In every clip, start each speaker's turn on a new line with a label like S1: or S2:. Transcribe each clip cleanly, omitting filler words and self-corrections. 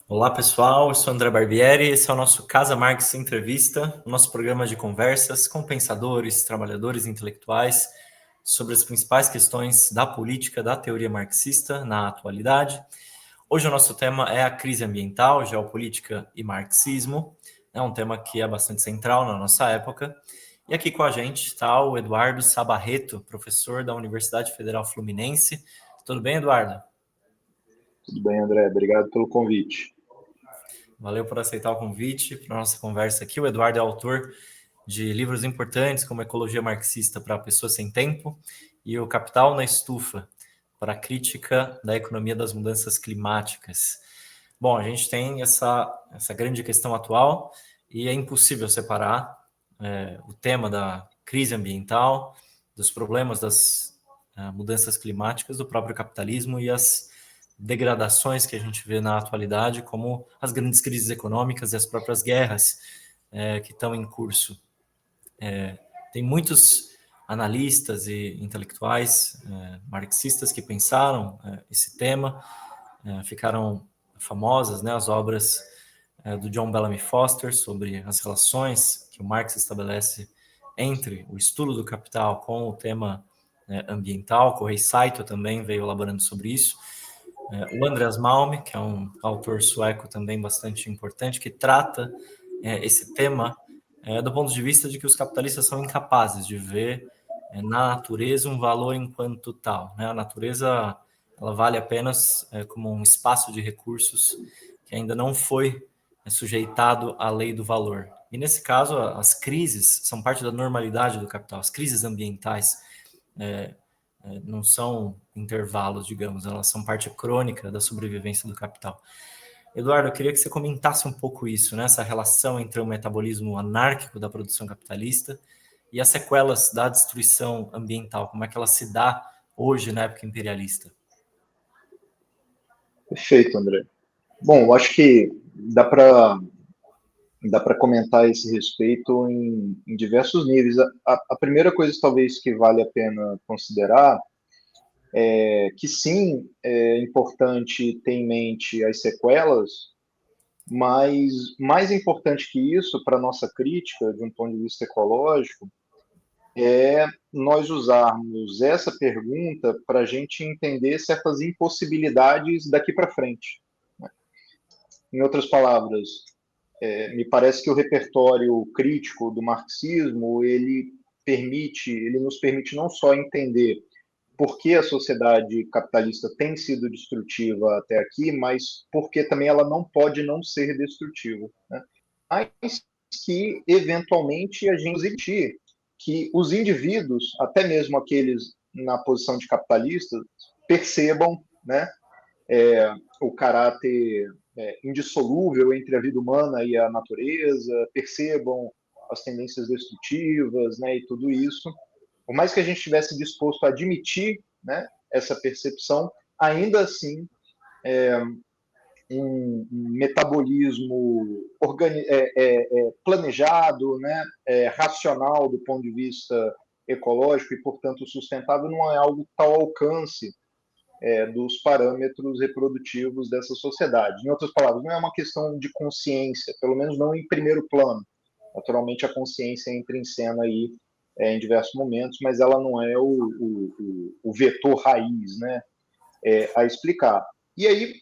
S1: Olá pessoal, eu sou André Barbieri, esse é o nosso Casa Marx Entrevista, o nosso programa de conversas com pensadores, trabalhadores intelectuais sobre as principais questões da política, da teoria marxista na atualidade. Hoje o nosso tema é a crise ambiental, geopolítica e marxismo, é um tema que é bastante central na nossa época. E aqui com a gente está o Eduardo Sabarreto, professor da Universidade Federal Fluminense. Tudo bem, Eduardo?
S2: Tudo bem, André. Obrigado pelo convite.
S1: Valeu por aceitar o convite para a nossa conversa aqui. O Eduardo é autor de livros importantes como Ecologia Marxista para a Pessoa Sem Tempo e O Capital na Estufa, para a crítica da economia das mudanças climáticas. Bom, a gente tem essa grande questão atual e é impossível separar o tema da crise ambiental, dos problemas das mudanças climáticas, do próprio capitalismo e as degradações que a gente vê na atualidade, como as grandes crises econômicas e as próprias guerras que estão em curso. Tem muitos analistas e intelectuais marxistas que pensaram esse tema, ficaram famosas, né, as obras do John Bellamy Foster sobre as relações que o Marx estabelece entre o estudo do capital com o tema ambiental. Kohei Saito também veio elaborando sobre isso. O Andreas Malm, que é um autor sueco também bastante importante, que trata esse tema do ponto de vista de que os capitalistas são incapazes de ver na natureza um valor enquanto tal, né? A natureza ela vale apenas como um espaço de recursos que ainda não foi sujeitado à lei do valor. E nesse caso, as crises são parte da normalidade do capital, as crises ambientais não são intervalos, digamos, elas são parte crônica da sobrevivência do capital. Eduardo, eu queria que você comentasse um pouco isso, né? Essa relação entre o metabolismo anárquico da produção capitalista e as sequelas da destruição ambiental, como é que ela se dá hoje na época imperialista?
S2: Perfeito, André. Bom, eu acho que dá para comentar esse respeito em diversos níveis. A primeira coisa, talvez, que vale a pena considerar é que, sim, é importante ter em mente as sequelas, mas mais importante que isso, para a nossa crítica, de um ponto de vista ecológico, é nós usarmos essa pergunta para a gente entender certas impossibilidades daqui para frente. Em outras palavras, me parece que o repertório crítico do marxismo ele nos permite não só entender por que a sociedade capitalista tem sido destrutiva até aqui, mas porque também ela não pode não ser destrutiva, né? Mas que eventualmente a gente exigir que os indivíduos, até mesmo aqueles na posição de capitalistas, percebam, né, o caráter indissolúvel entre a vida humana e a natureza, percebam as tendências destrutivas, né, e tudo isso. Por mais que a gente estivesse disposto a admitir, né, essa percepção, ainda assim, um metabolismo planejado, né, racional do ponto de vista ecológico e, portanto, sustentável, não é algo que está ao alcance dos parâmetros reprodutivos dessa sociedade. Em outras palavras, não é uma questão de consciência, pelo menos não em primeiro plano. Naturalmente, a consciência entra em cena aí em diversos momentos, mas ela não é o vetor raiz, né, a explicar. E aí,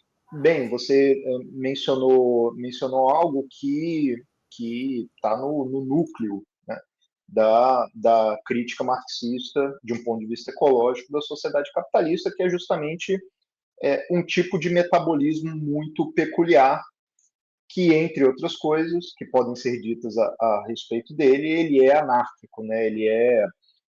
S2: bem, você mencionou algo que está no núcleo, né, da crítica marxista, de um ponto de vista ecológico, da sociedade capitalista, que é justamente um tipo de metabolismo muito peculiar, que, entre outras coisas, que podem ser ditas a respeito dele, ele é anárquico, né?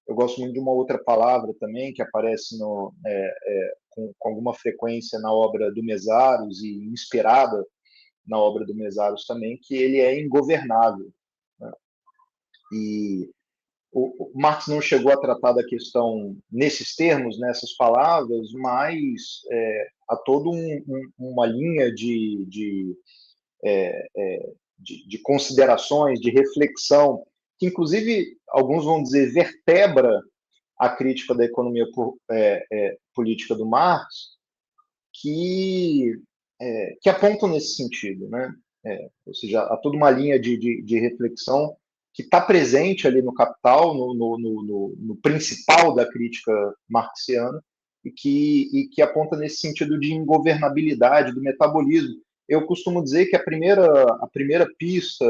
S2: Eu gosto muito de uma outra palavra também, que aparece com alguma frequência na obra do Mesaros e inspirada na obra do Mesaros também, que ele é ingovernável, né? E o Marx não chegou a tratar da questão nesses termos, nessas palavras, mas há toda uma linha de considerações, de reflexão, que inclusive alguns vão dizer vertebra a crítica da economia política do Marx, que que apontam nesse sentido, né? Ou seja, há toda uma linha de reflexão que está presente ali no Capital, no principal da crítica marxiana, e que aponta nesse sentido de ingovernabilidade do metabolismo. Eu costumo dizer que a primeira pista,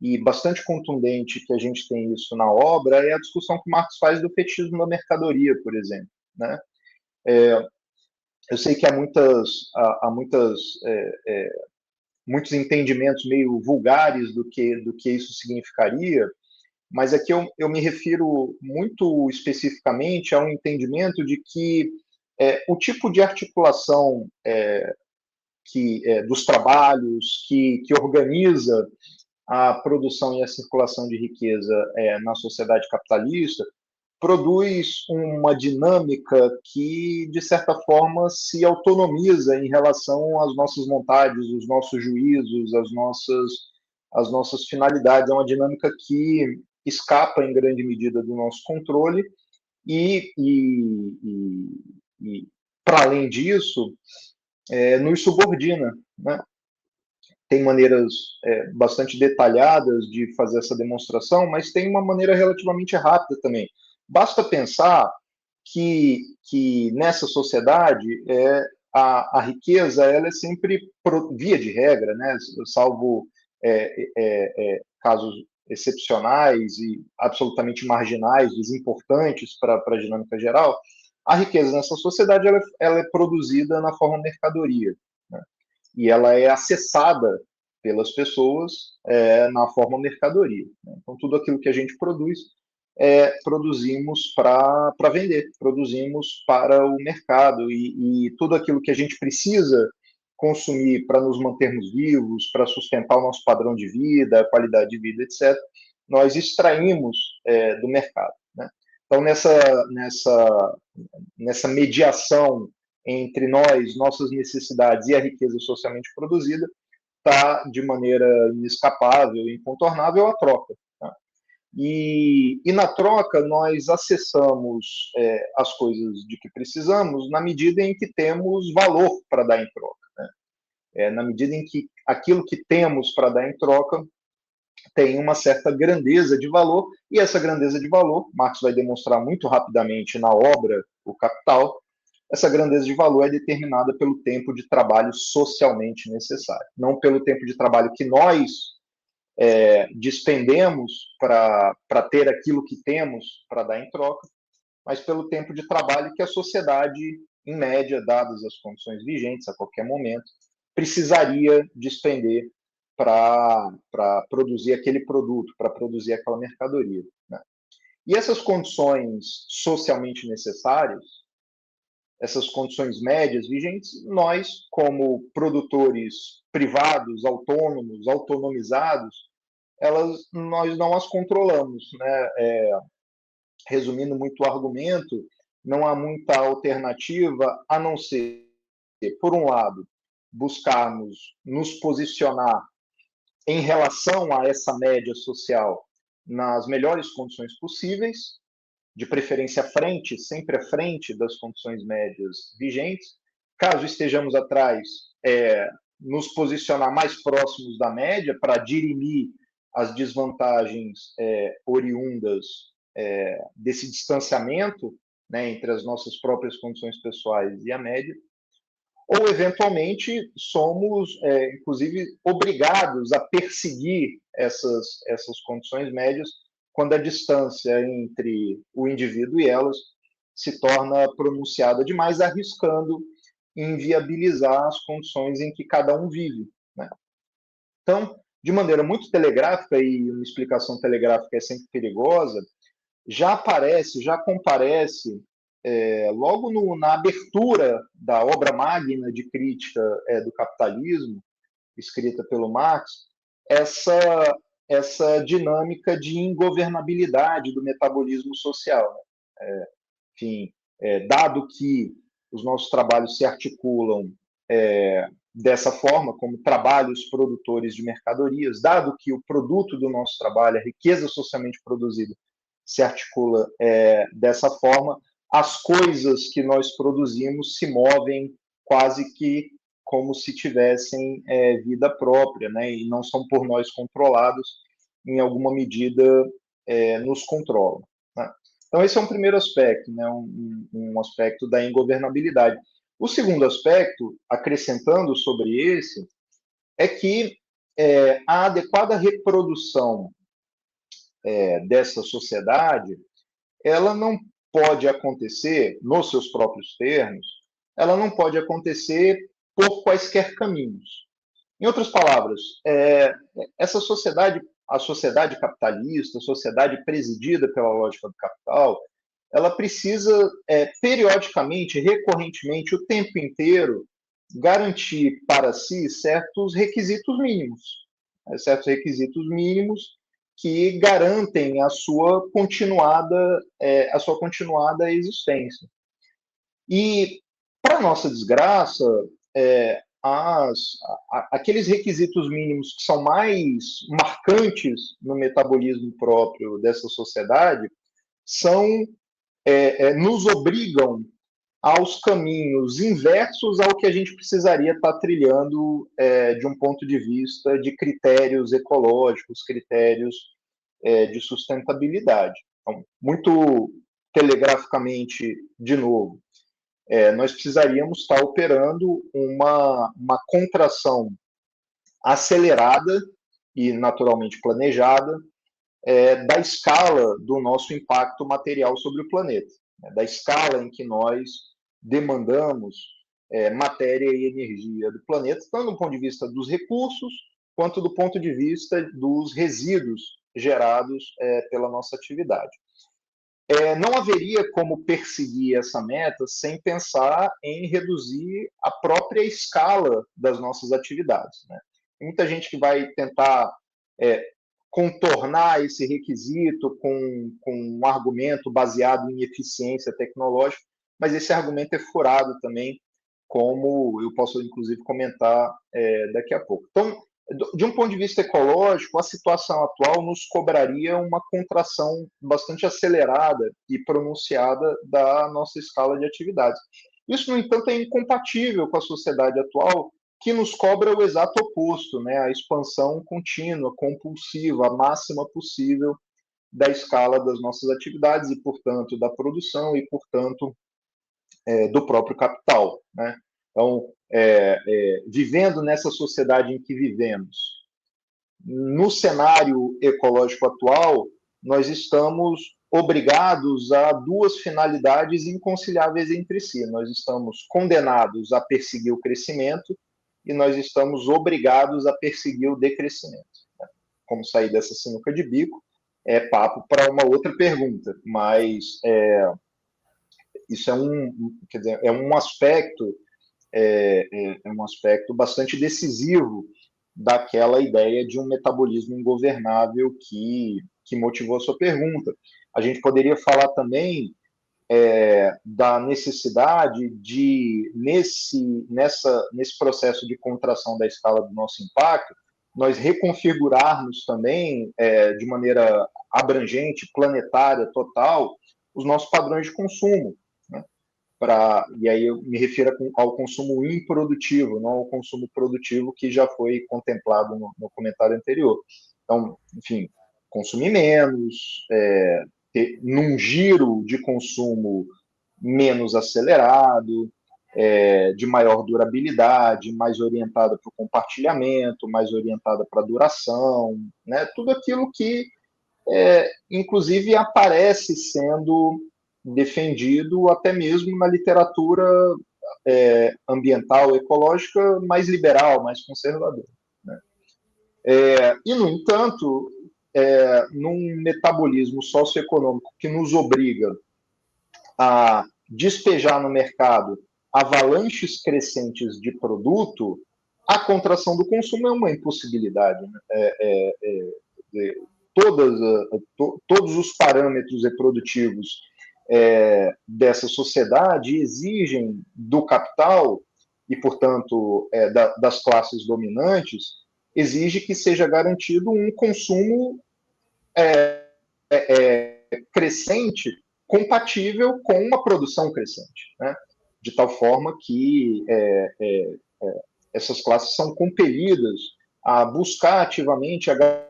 S2: e bastante contundente, que a gente tem isso na obra, é a discussão que Marx faz do fetichismo da mercadoria, por exemplo. Né? Eu sei que muitos entendimentos meio vulgares do que isso significaria, mas aqui eu me refiro muito especificamente a um entendimento de que o tipo de articulação dos trabalhos que organiza a produção e a circulação de riqueza na sociedade capitalista produz uma dinâmica que, de certa forma, se autonomiza em relação às nossas vontades, os nossos juízos, as nossas finalidades. É uma dinâmica que escapa, em grande medida, do nosso controle e para além disso, nos subordina. Né? Tem maneiras bastante detalhadas de fazer essa demonstração, mas tem uma maneira relativamente rápida também. Basta pensar que nessa sociedade a riqueza ela é sempre, via de regra, né, salvo casos excepcionais e absolutamente marginais, desimportantes para a dinâmica geral, a riqueza nessa sociedade ela é produzida na forma mercadoria. Né? E ela é acessada pelas pessoas na forma mercadoria. Né? Então, tudo aquilo que a gente produz, produzimos para vender, produzimos para o mercado, e tudo aquilo que a gente precisa consumir para nos mantermos vivos, para sustentar o nosso padrão de vida, a qualidade de vida, etc., nós extraímos do mercado. Né? Então, nessa mediação entre nós, nossas necessidades e a riqueza socialmente produzida, está de maneira inescapável, incontornável, a troca. Tá? E na troca, nós acessamos as coisas de que precisamos na medida em que temos valor para dar em troca. Né? Na medida em que aquilo que temos para dar em troca tem uma certa grandeza de valor, e essa grandeza de valor, Marx vai demonstrar muito rapidamente na obra O Capital, essa grandeza de valor é determinada pelo tempo de trabalho socialmente necessário, não pelo tempo de trabalho que nós despendemos para ter aquilo que temos para dar em troca, mas pelo tempo de trabalho que a sociedade, em média, dadas as condições vigentes a qualquer momento, precisaria despender para produzir aquele produto, para produzir aquela mercadoria. Né? E essas condições socialmente necessárias, essas condições médias vigentes, nós, como produtores privados, autônomos, autonomizados, nós não as controlamos. Né? Resumindo muito o argumento, não há muita alternativa a não ser, por um lado, buscarmos nos posicionar em relação a essa média social nas melhores condições possíveis, de preferência à frente, sempre à frente das condições médias vigentes. Caso estejamos atrás, nos posicionar mais próximos da média para dirimir as desvantagens oriundas desse distanciamento, né, entre as nossas próprias condições pessoais e a média, ou eventualmente somos, inclusive, obrigados a perseguir essas condições médias quando a distância entre o indivíduo e elas se torna pronunciada demais, arriscando inviabilizar as condições em que cada um vive. Né? Então, de maneira muito telegráfica, e uma explicação telegráfica é sempre perigosa, já comparece logo na abertura da obra magna de crítica do capitalismo, escrita pelo Marx, essa dinâmica de ingovernabilidade do metabolismo social. Né? Enfim, dado que os nossos trabalhos se articulam dessa forma, como trabalhos produtores de mercadorias, dado que o produto do nosso trabalho, a riqueza socialmente produzida, se articula dessa forma, as coisas que nós produzimos se movem quase que como se tivessem vida própria, né, e não são por nós controlados, em alguma medida nos controlam. Né? Então, esse é um primeiro aspecto, né, um aspecto da ingovernabilidade. O segundo aspecto, acrescentando sobre esse, é que a adequada reprodução dessa sociedade, ela não pode acontecer, nos seus próprios termos, ela não pode acontecer por quaisquer caminhos. Em outras palavras, essa sociedade, a sociedade capitalista, a sociedade presidida pela lógica do capital, ela precisa, periodicamente, recorrentemente, o tempo inteiro, garantir para si certos requisitos mínimos, que garantem a sua continuada existência. E, para nossa desgraça, aqueles requisitos mínimos que são mais marcantes no metabolismo próprio dessa sociedade nos obrigam aos caminhos inversos ao que a gente precisaria estar trilhando de um ponto de vista de critérios ecológicos, critérios de sustentabilidade. Então, muito telegraficamente, de novo, nós precisaríamos estar operando uma contração acelerada e naturalmente planejada da escala do nosso impacto material sobre o planeta, da escala em que nós demandamos matéria e energia do planeta, tanto do ponto de vista dos recursos, quanto do ponto de vista dos resíduos gerados pela nossa atividade. Não haveria como perseguir essa meta sem pensar em reduzir a própria escala das nossas atividades. Né? Tem muita gente que vai tentar contornar esse requisito com um argumento baseado em eficiência tecnológica, mas esse argumento é furado também, como eu posso, inclusive, comentar daqui a pouco. Então, de um ponto de vista ecológico, a situação atual nos cobraria uma contração bastante acelerada e pronunciada da nossa escala de atividades. Isso, no entanto, é incompatível com a sociedade atual, que nos cobra o exato oposto, né? A expansão contínua, compulsiva, a máxima possível da escala das nossas atividades e, portanto, da produção e, portanto, do próprio capital. Né? Então, vivendo nessa sociedade em que vivemos, no cenário ecológico atual, nós estamos obrigados a duas finalidades inconciliáveis entre si. Nós estamos condenados a perseguir o crescimento e nós estamos obrigados a perseguir o decrescimento. Né? Como sair dessa sinuca de bico é papo para uma outra pergunta, mas isso quer dizer, é um aspecto bastante decisivo daquela ideia de um metabolismo ingovernável que motivou a sua pergunta. A gente poderia falar também da necessidade de, nesse processo de contração da escala do nosso impacto, nós reconfigurarmos também, de maneira abrangente, planetária, total, os nossos padrões de consumo. Né? E aí eu me refiro ao consumo improdutivo, não ao consumo produtivo, que já foi contemplado no comentário anterior. Então, enfim, consumir menos, num giro de consumo menos acelerado, de maior durabilidade, mais orientada para o compartilhamento, mais orientada para a duração, né? Tudo aquilo que, inclusive, aparece sendo defendido até mesmo na literatura ambiental, ecológica, mais liberal, mais conservadora. Né? E, no entanto, num metabolismo socioeconômico que nos obriga a despejar no mercado avalanches crescentes de produto, a contração do consumo é uma impossibilidade. Né? Todos os parâmetros reprodutivos dessa sociedade exigem do capital e, portanto, das classes dominantes, exige que seja garantido um consumo crescente compatível com uma produção crescente, né? De tal forma que essas classes são compelidas a buscar ativamente a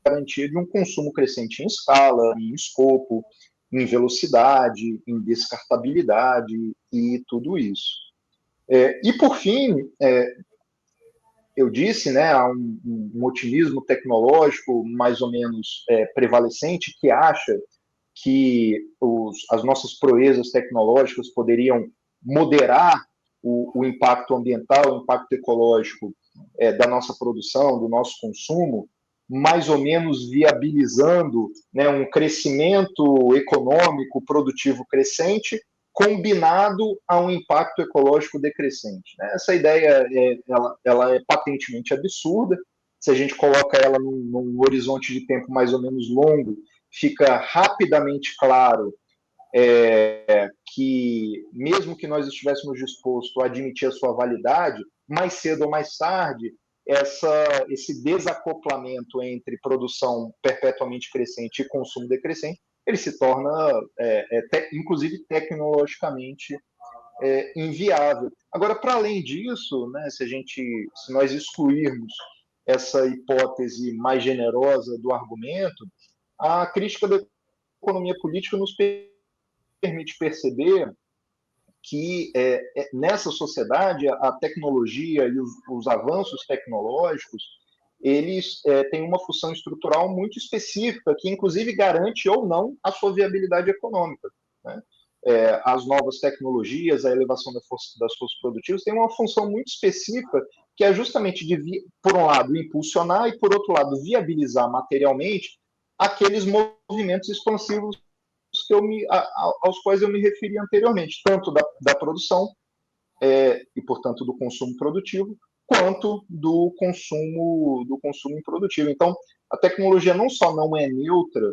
S2: garantia de um consumo crescente em escala, em escopo, em velocidade, em descartabilidade e tudo isso. E, por fim, eu disse, né, há um otimismo tecnológico mais ou menos prevalecente que acha que as nossas proezas tecnológicas poderiam moderar o impacto ambiental, o impacto ecológico da nossa produção, do nosso consumo, mais ou menos viabilizando, né, um crescimento econômico, produtivo crescente, combinado a um impacto ecológico decrescente. Né? Essa ideia ela é patentemente absurda. Se a gente coloca ela num horizonte de tempo mais ou menos longo, fica rapidamente claro que, mesmo que nós estivéssemos dispostos a admitir a sua validade, mais cedo ou mais tarde, esse desacoplamento entre produção perpetuamente crescente e consumo decrescente, ele se torna, inclusive tecnologicamente, inviável. Agora, para além disso, né, se nós excluirmos essa hipótese mais generosa do argumento, a crítica da economia política nos permite perceber que nessa sociedade a tecnologia e os avanços tecnológicos eles têm uma função estrutural muito específica que inclusive garante ou não a sua viabilidade econômica, né? As novas tecnologias, a elevação das forças produtivas têm uma função muito específica que é justamente de, por um lado, impulsionar e, por outro lado, viabilizar materialmente aqueles movimentos expansivos aos quais eu me referi anteriormente, tanto da produção e, portanto, do consumo produtivo, quanto do consumo improdutivo. Então, a tecnologia não só não é neutra,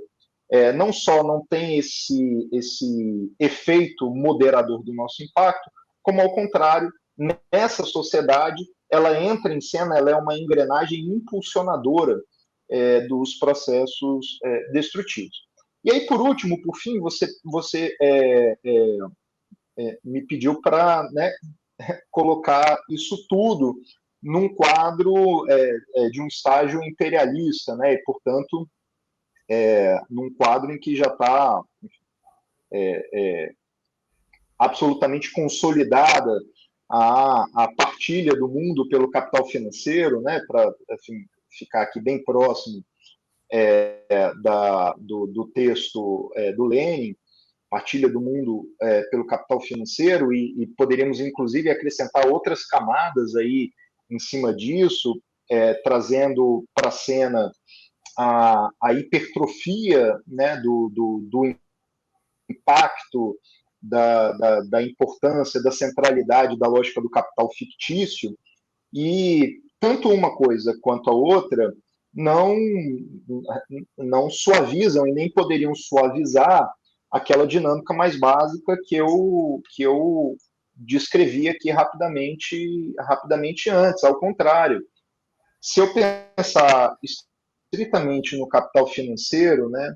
S2: não só não tem esse efeito moderador do nosso impacto, como, ao contrário, nessa sociedade, ela entra em cena, ela é uma engrenagem impulsionadora dos processos destrutivos. E aí, por último, por fim, você me pediu para, né, colocar isso tudo num quadro de um estágio imperialista, né, e, portanto, num quadro em que já está absolutamente consolidada a partilha do mundo pelo capital financeiro, né, para ficar aqui bem próximo do texto do Lenin, partilha do mundo pelo capital financeiro, e poderíamos, inclusive, acrescentar outras camadas aí em cima disso, trazendo para a cena a hipertrofia, né, do impacto, da importância, da centralidade da lógica do capital fictício, e tanto uma coisa quanto a outra não suavizam e nem poderiam suavizar aquela dinâmica mais básica que eu descrevi aqui rapidamente antes. Ao contrário, se eu pensar estritamente no capital financeiro, né,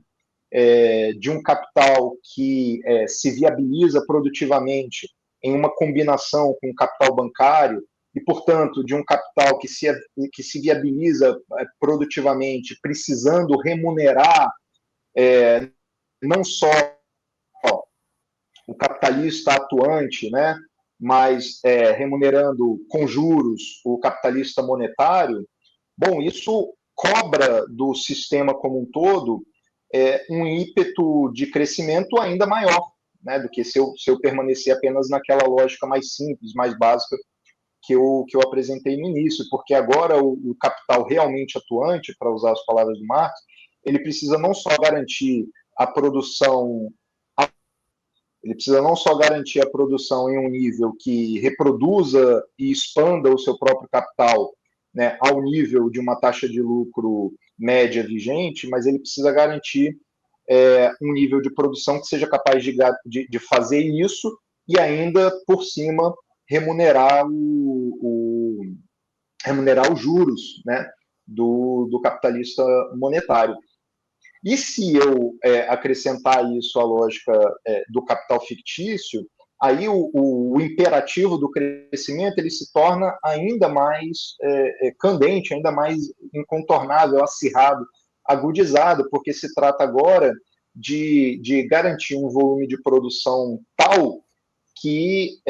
S2: de um capital que se viabiliza produtivamente em uma combinação com o capital bancário, e, portanto, de um capital que se viabiliza produtivamente, precisando remunerar não só o capitalista atuante, né, mas remunerando com juros o capitalista monetário, bom, isso cobra do sistema como um todo um ímpeto de crescimento ainda maior, né, do que se eu permanecer apenas naquela lógica mais simples, mais básica que eu apresentei no início, porque agora o capital realmente atuante, para usar as palavras do Marx, ele precisa não só garantir a produção em um nível que reproduza e expanda o seu próprio capital, né, ao nível de uma taxa de lucro média vigente, mas ele precisa garantir um nível de produção que seja capaz de fazer isso e ainda, por cima, remunerar os juros, né, do capitalista monetário. E se eu acrescentar isso à lógica do capital fictício, aí o imperativo do crescimento ele se torna ainda mais candente, ainda mais incontornável, acirrado, agudizado, porque se trata agora de garantir um volume de produção tal que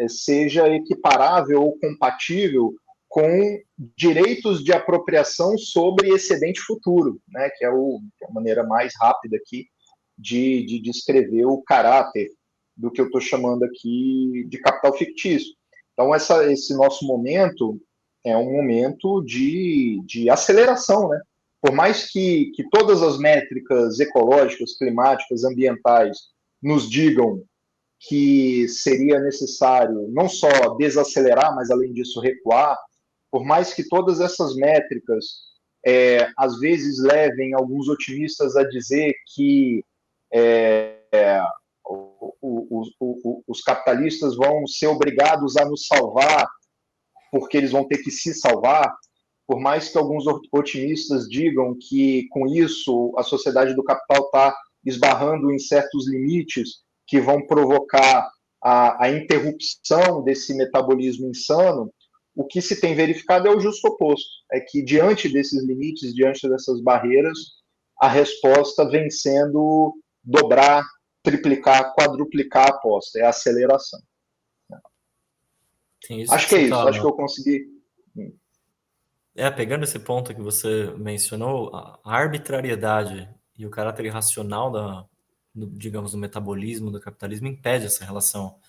S2: seja equiparável ou compatível com direitos de apropriação sobre excedente futuro, né, que é a maneira mais rápida aqui de descrever o caráter do que eu estou chamando aqui de capital fictício. Então, esse nosso momento é um momento de aceleração, né? Por mais que todas as métricas ecológicas, climáticas, ambientais nos digam que seria necessário não só desacelerar, mas além disso recuar, por mais que todas essas métricas às vezes levem alguns otimistas a dizer que os capitalistas vão ser obrigados a nos salvar porque eles vão ter que se salvar, por mais que alguns otimistas digam que com isso a sociedade do capital está esbarrando em certos limites que vão provocar a interrupção desse metabolismo insano, o que se tem verificado é o justo oposto. É que diante desses limites, diante dessas barreiras, a resposta vem sendo dobrar, triplicar, quadruplicar a aposta, é a aceleração. Acho que é isso, acho que eu consegui.
S1: Pegando esse ponto que você mencionou, a arbitrariedade e o caráter irracional digamos, do metabolismo, do capitalismo, impede essa relação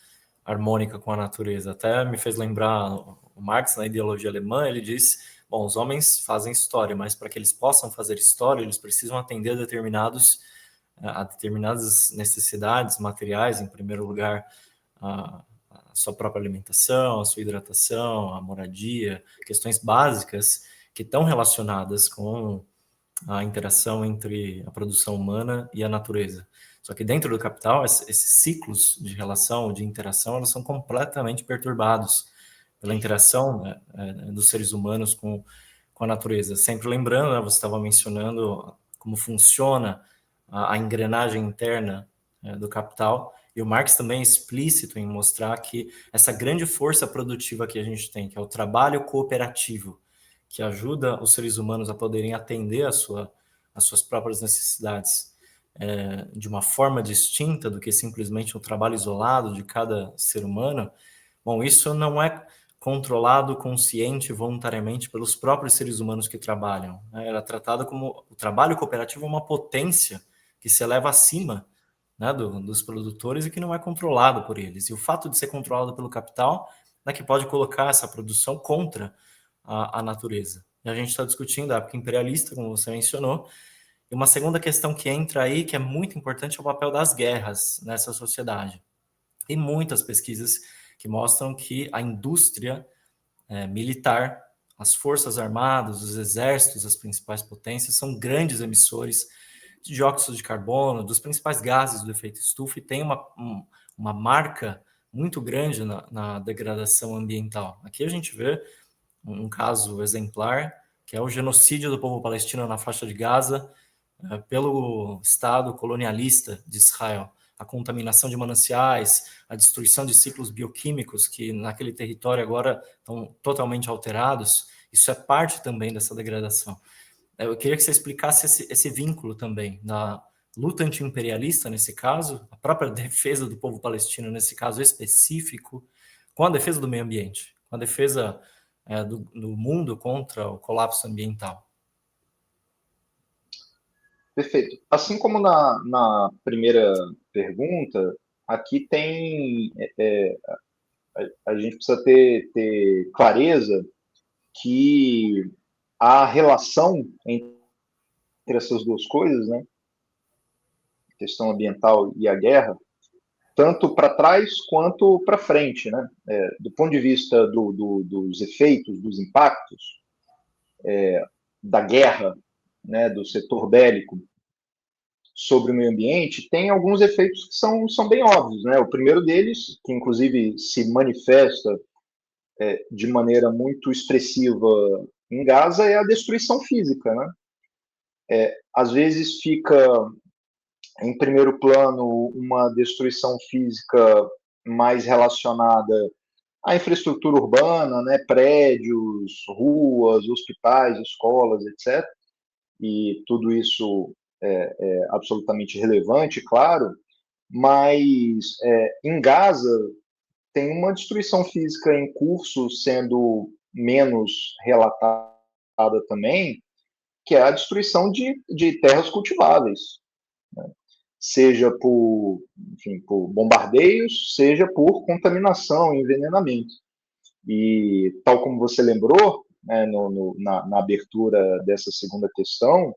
S1: harmônica com a natureza. Até me fez lembrar o Marx, na ideologia alemã, ele diz, bom, os homens fazem história, mas para que eles possam fazer história, eles precisam atender a determinadas necessidades materiais, em primeiro lugar, a sua própria alimentação, a sua hidratação, a moradia, questões básicas que estão relacionadas com a interação entre a produção humana e a natureza. Só que dentro do capital, esses ciclos de relação, de interação, eles são completamente perturbados pela interação, né, dos seres humanos com a natureza. Sempre lembrando, né, você estava mencionando como funciona a engrenagem interna do capital, e o Marx também é explícito em mostrar que essa grande força produtiva que a gente tem, que é o trabalho cooperativo, que ajuda os seres humanos a poderem atender às suas próprias necessidades de uma forma distinta do que simplesmente um trabalho isolado de cada ser humano, bom, isso não é controlado consciente e voluntariamente pelos próprios seres humanos que trabalham. Era tratado como o trabalho cooperativo é uma potência que se eleva acima, né, dos produtores e que não é controlado por eles. E o fato de ser controlado pelo capital é que pode colocar essa produção contra a natureza. E a gente está discutindo a época imperialista, como você mencionou, e uma segunda questão que entra aí, que é muito importante, é o papel das guerras nessa sociedade. Tem muitas pesquisas que mostram que a indústria militar, as forças armadas, os exércitos, as principais potências, são grandes emissores de dióxido de carbono, dos principais gases do efeito estufa, e tem uma marca muito grande na degradação ambiental. Aqui a gente vê um caso exemplar, que é o genocídio do povo palestino na faixa de Gaza pelo Estado colonialista de Israel. A contaminação de mananciais, a destruição de ciclos bioquímicos que naquele território agora estão totalmente alterados, isso é parte também dessa degradação. Eu queria que você explicasse esse vínculo também da luta anti-imperialista, nesse caso, a própria defesa do povo palestino, nesse caso específico, com a defesa do meio ambiente, com a defesa do mundo contra o colapso ambiental.
S2: Perfeito. Assim como na primeira pergunta, aqui tem a gente precisa ter clareza que a relação entre essas duas coisas, né, a questão ambiental e a guerra, tanto para trás quanto para frente, né, do ponto de vista dos efeitos, dos impactos da guerra, né, do setor bélico sobre o meio ambiente, tem alguns efeitos que são bem óbvios, né? O primeiro deles, que inclusive se manifesta de maneira muito expressiva em Gaza, é a destruição física, né? Às vezes fica em primeiro plano uma destruição física mais relacionada à infraestrutura urbana, né, prédios, ruas, hospitais, escolas, etc. E tudo isso é absolutamente relevante, claro, mas em Gaza tem uma destruição física em curso sendo menos relatada também, que é a destruição de terras cultiváveis, né? Seja por, enfim, por bombardeios, seja por contaminação, envenenamento. E tal como você lembrou, né, na abertura dessa segunda questão,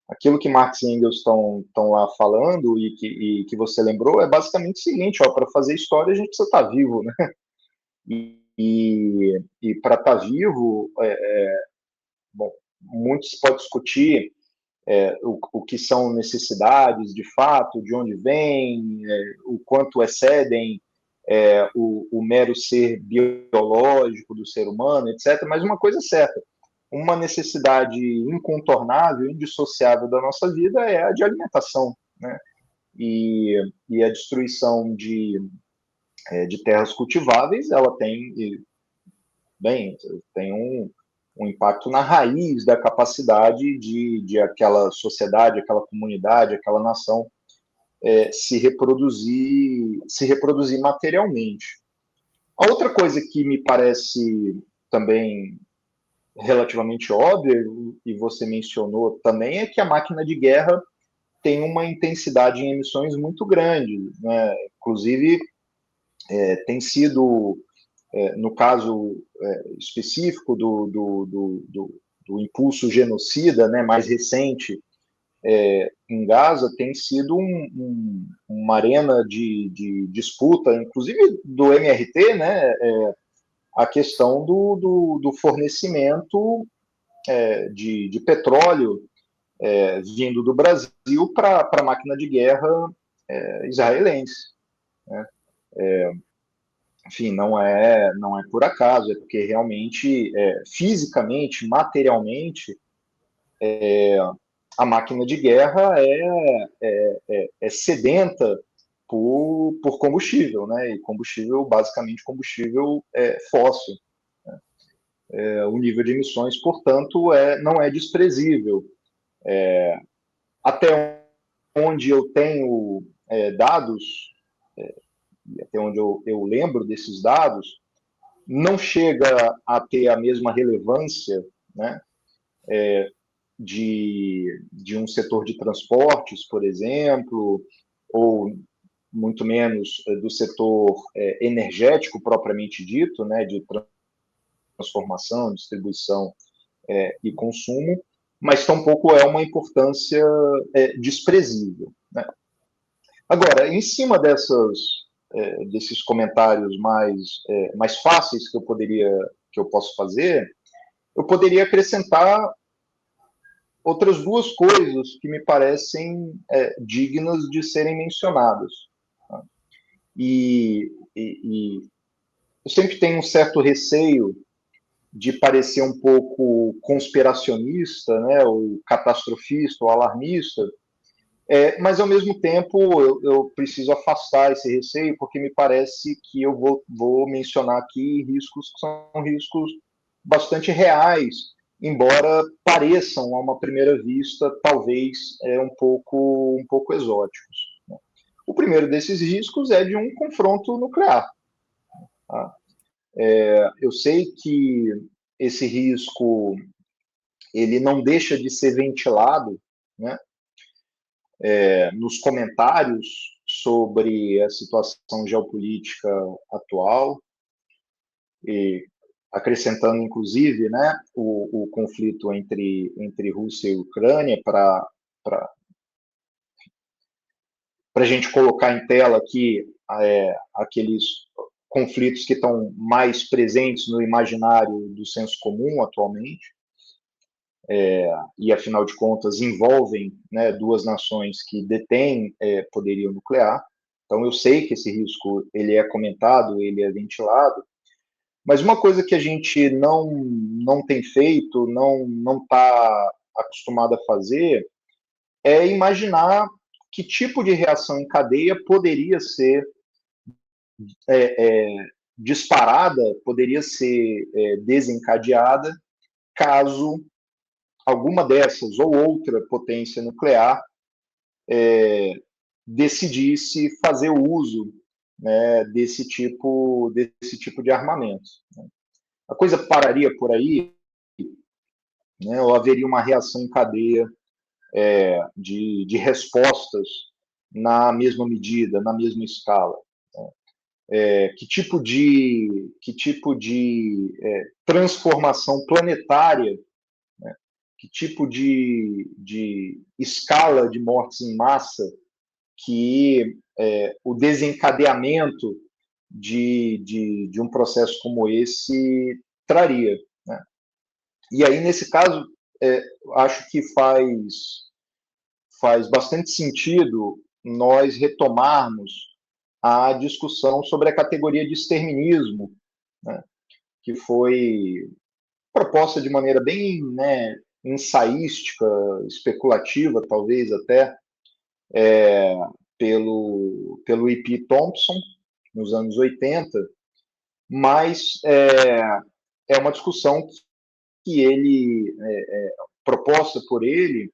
S2: aquilo que Marx e Engels estão lá falando e que você lembrou é basicamente o seguinte: para fazer história a gente precisa estar vivo, né? E para estar vivo, bom, muito se pode discutir o que são necessidades de fato, de onde vem, o quanto excedem o mero ser biológico do ser humano, etc. Mas uma coisa é certa: uma necessidade incontornável, indissociável da nossa vida é a de alimentação, né? E a destruição de terras cultiváveis, ela tem um impacto na raiz da capacidade de aquela sociedade, aquela comunidade, aquela nação se reproduzir materialmente. A outra coisa que me parece também relativamente óbvia, e você mencionou também, é que a máquina de guerra tem uma intensidade em emissões muito grande, né? Inclusive, tem sido, no caso específico do impulso genocida, né, mais recente, em Gaza, tem sido uma arena de disputa, inclusive do MRT, né, a questão do fornecimento de petróleo vindo do Brasil para a máquina de guerra israelense, né? Enfim, não é por acaso, é porque realmente, fisicamente, materialmente, a máquina de guerra é sedenta por combustível, né? E combustível, basicamente, combustível fóssil. O nível de emissões, portanto, não é desprezível. Até onde eu tenho dados, até onde eu lembro desses dados, não chega a ter a mesma relevância, né, de um setor de transportes, por exemplo, ou muito menos do setor energético propriamente dito, né, de transformação, distribuição e consumo, mas tampouco é uma importância desprezível, né? Agora, em cima desses comentários mais fáceis que eu posso fazer, eu poderia acrescentar outras duas coisas que me parecem dignas de serem mencionadas, tá? E eu sempre tenho um certo receio de parecer um pouco conspiracionista, né, ou catastrofista, ou alarmista, mas ao mesmo tempo eu preciso afastar esse receio, porque me parece que eu vou mencionar aqui riscos que são riscos bastante reais, embora pareçam a uma primeira vista talvez um pouco exóticos, né? O primeiro desses riscos é de um confronto nuclear, tá? Eu sei que esse risco ele não deixa de ser ventilado, né, nos comentários sobre a situação geopolítica atual, e acrescentando, inclusive, né, o conflito entre Rússia e Ucrânia, para a gente colocar em tela aqui aqueles conflitos que estão mais presentes no imaginário do senso comum atualmente, e, afinal de contas, envolvem, né, duas nações que detêm poderio nuclear. Então, eu sei que esse risco ele é comentado, ele é ventilado, mas uma coisa que a gente não tem feito, não está acostumado a fazer, é imaginar que tipo de reação em cadeia poderia ser disparada poderia ser desencadeada caso alguma dessas ou outra potência nuclear decidisse fazer uso, né, desse tipo de armamento. A coisa pararia por aí, né, ou haveria uma reação em cadeia de respostas na mesma medida, na mesma escala? Que tipo de transformação planetária, né, que tipo de escala de mortes em massa que o desencadeamento de um processo como esse traria, né? E aí, nesse caso, acho que faz bastante sentido nós retomarmos a discussão sobre a categoria de exterminismo, né, que foi proposta de maneira bem, né, ensaística, especulativa, talvez até, pelo E.P. Thompson, nos anos 80, mas é uma discussão que ele, proposta por ele,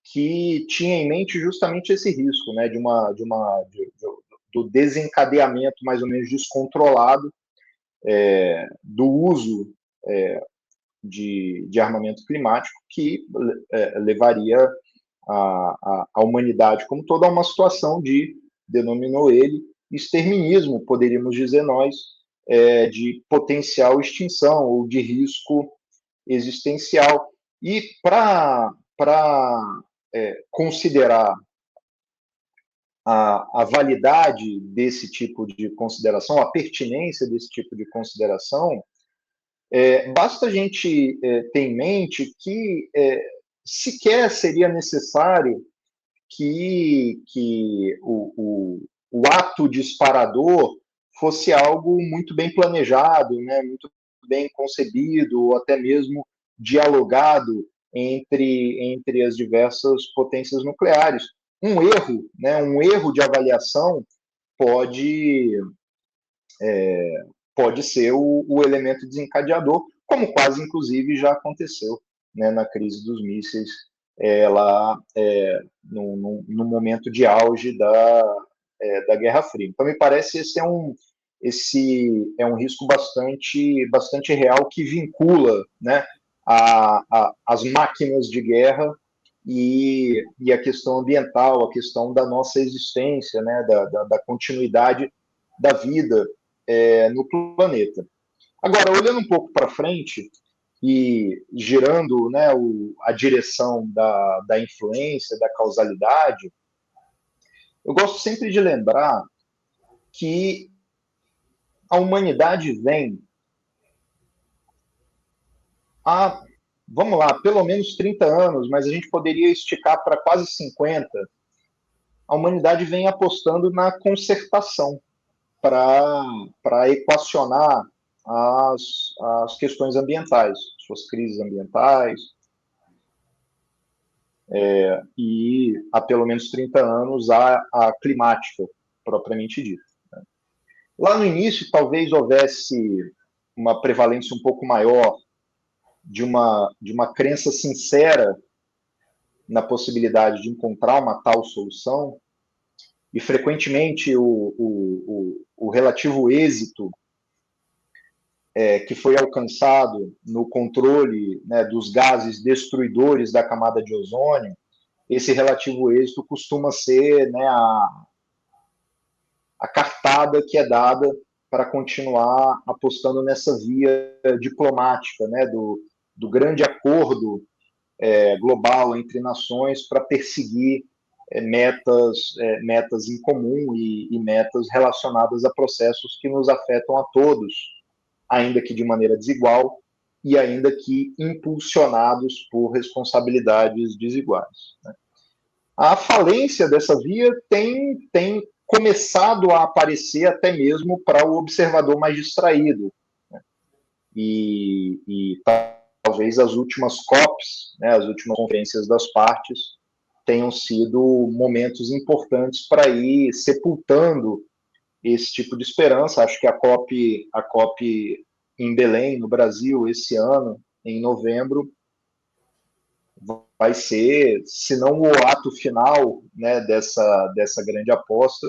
S2: que tinha em mente justamente esse risco, né, do desencadeamento mais ou menos descontrolado do uso de armamento climático, que levaria a humanidade como toda a uma situação denominou ele, exterminismo, poderíamos dizer nós, de potencial extinção ou de risco existencial. E para considerar a validade desse tipo de consideração, a pertinência desse tipo de consideração, basta a gente ter em mente que sequer seria necessário que o ato disparador fosse algo muito bem planejado, né, muito bem concebido, ou até mesmo dialogado entre as diversas potências nucleares. Um erro, né, um erro de avaliação pode, pode ser o elemento desencadeador, como quase, inclusive, já aconteceu, né, na crise dos mísseis, lá no momento de auge da Guerra Fria. Então, me parece esse é um risco bastante real que vincula, né, as máquinas de guerra e a questão ambiental, a questão da nossa existência, né, da continuidade da vida no planeta. Agora, olhando um pouco para frente e girando, né, a direção da influência, da causalidade, eu gosto sempre de lembrar que a humanidade vem há, vamos lá, pelo menos 30 anos, mas a gente poderia esticar para quase 50. A humanidade vem apostando na concertação para equacionar as questões ambientais, suas crises ambientais, e há pelo menos 30 anos a climática, propriamente dita. Lá no início, talvez houvesse uma prevalência um pouco maior de uma crença sincera na possibilidade de encontrar uma tal solução, e frequentemente o relativo êxito que foi alcançado no controle, né, dos gases destruidores da camada de ozônio, esse relativo êxito costuma ser, né, a cartada que é dada para continuar apostando nessa via diplomática, né, do grande acordo global entre nações para perseguir metas em comum e metas relacionadas a processos que nos afetam a todos, ainda que de maneira desigual e ainda que impulsionados por responsabilidades desiguais, né? A falência dessa via tem começado a aparecer até mesmo para o observador mais distraído, né? E talvez as últimas COPs, né, as últimas conferências das partes, tenham sido momentos importantes para ir sepultando esse tipo de esperança. Acho que a COP em Belém, no Brasil, esse ano, em novembro, vai ser, se não o ato final, né, dessa grande aposta,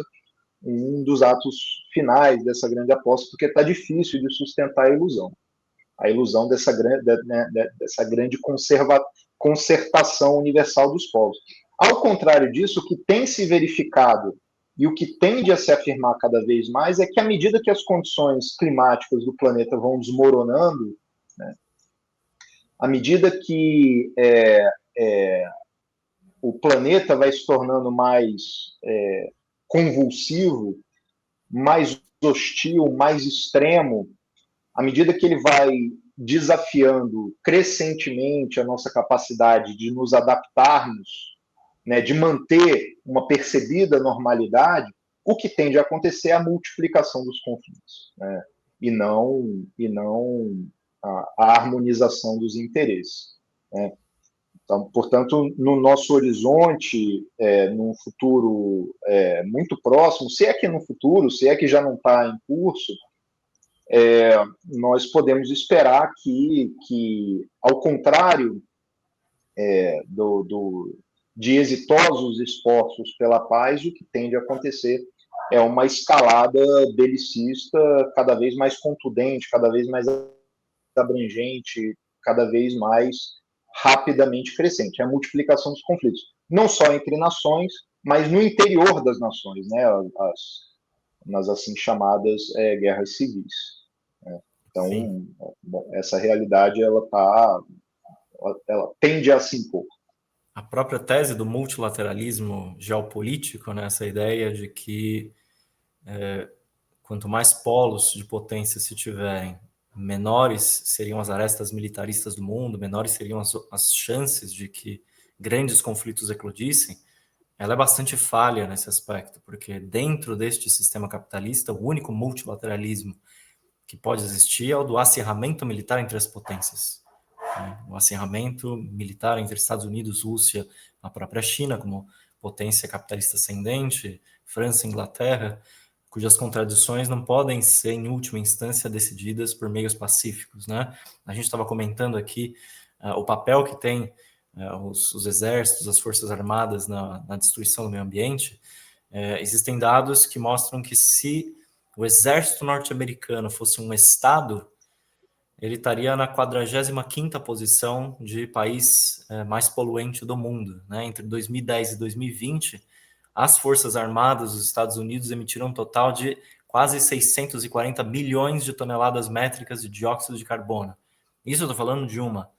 S2: um dos atos finais dessa grande aposta, porque está difícil de sustentar a ilusão dessa grande concertação universal dos povos. Ao contrário disso, o que tem se verificado e o que tende a se afirmar cada vez mais é que, à medida que as condições climáticas do planeta vão desmoronando, né, à medida que o planeta vai se tornando mais convulsivo, mais hostil, mais extremo, à medida que ele vai desafiando crescentemente a nossa capacidade de nos adaptarmos, né, de manter uma percebida normalidade, o que tende a acontecer é a multiplicação dos conflitos, né, e não a harmonização dos interesses, né. Então, portanto, no nosso horizonte, num futuro muito próximo, se é que no futuro, se é que já não está em curso, nós podemos esperar que ao contrário de exitosos esforços pela paz, o que tende a acontecer é uma escalada belicista cada vez mais contundente, cada vez mais abrangente, cada vez mais rapidamente crescente. É a multiplicação dos conflitos, não só entre nações, mas no interior das nações, né? Nas assim chamadas guerras civis. Então, bom, essa realidade ela tende a se impor.
S1: A própria tese do multilateralismo geopolítico, né, essa ideia de que quanto mais polos de potência se tiverem, menores seriam as arestas militaristas do mundo, menores seriam as chances de que grandes conflitos eclodissem, ela é bastante falha nesse aspecto, porque dentro deste sistema capitalista, o único multilateralismo que pode existir é o do acirramento militar entre as potências. O acirramento militar entre Estados Unidos, Rússia, a própria China, como potência capitalista ascendente, França e Inglaterra, cujas contradições não podem ser, em última instância, decididas por meios pacíficos, né? A gente estava comentando aqui o papel que tem os exércitos, as forças armadas na destruição do meio ambiente. Existem dados que mostram que se o exército norte-americano fosse um estado, ele estaria na 45ª posição de país mais poluente do mundo, né? Entre 2010 e 2020, as Forças Armadas dos Estados Unidos emitiram um total de quase 640 bilhões de toneladas métricas de dióxido de carbono. Isso eu estou falando de uma,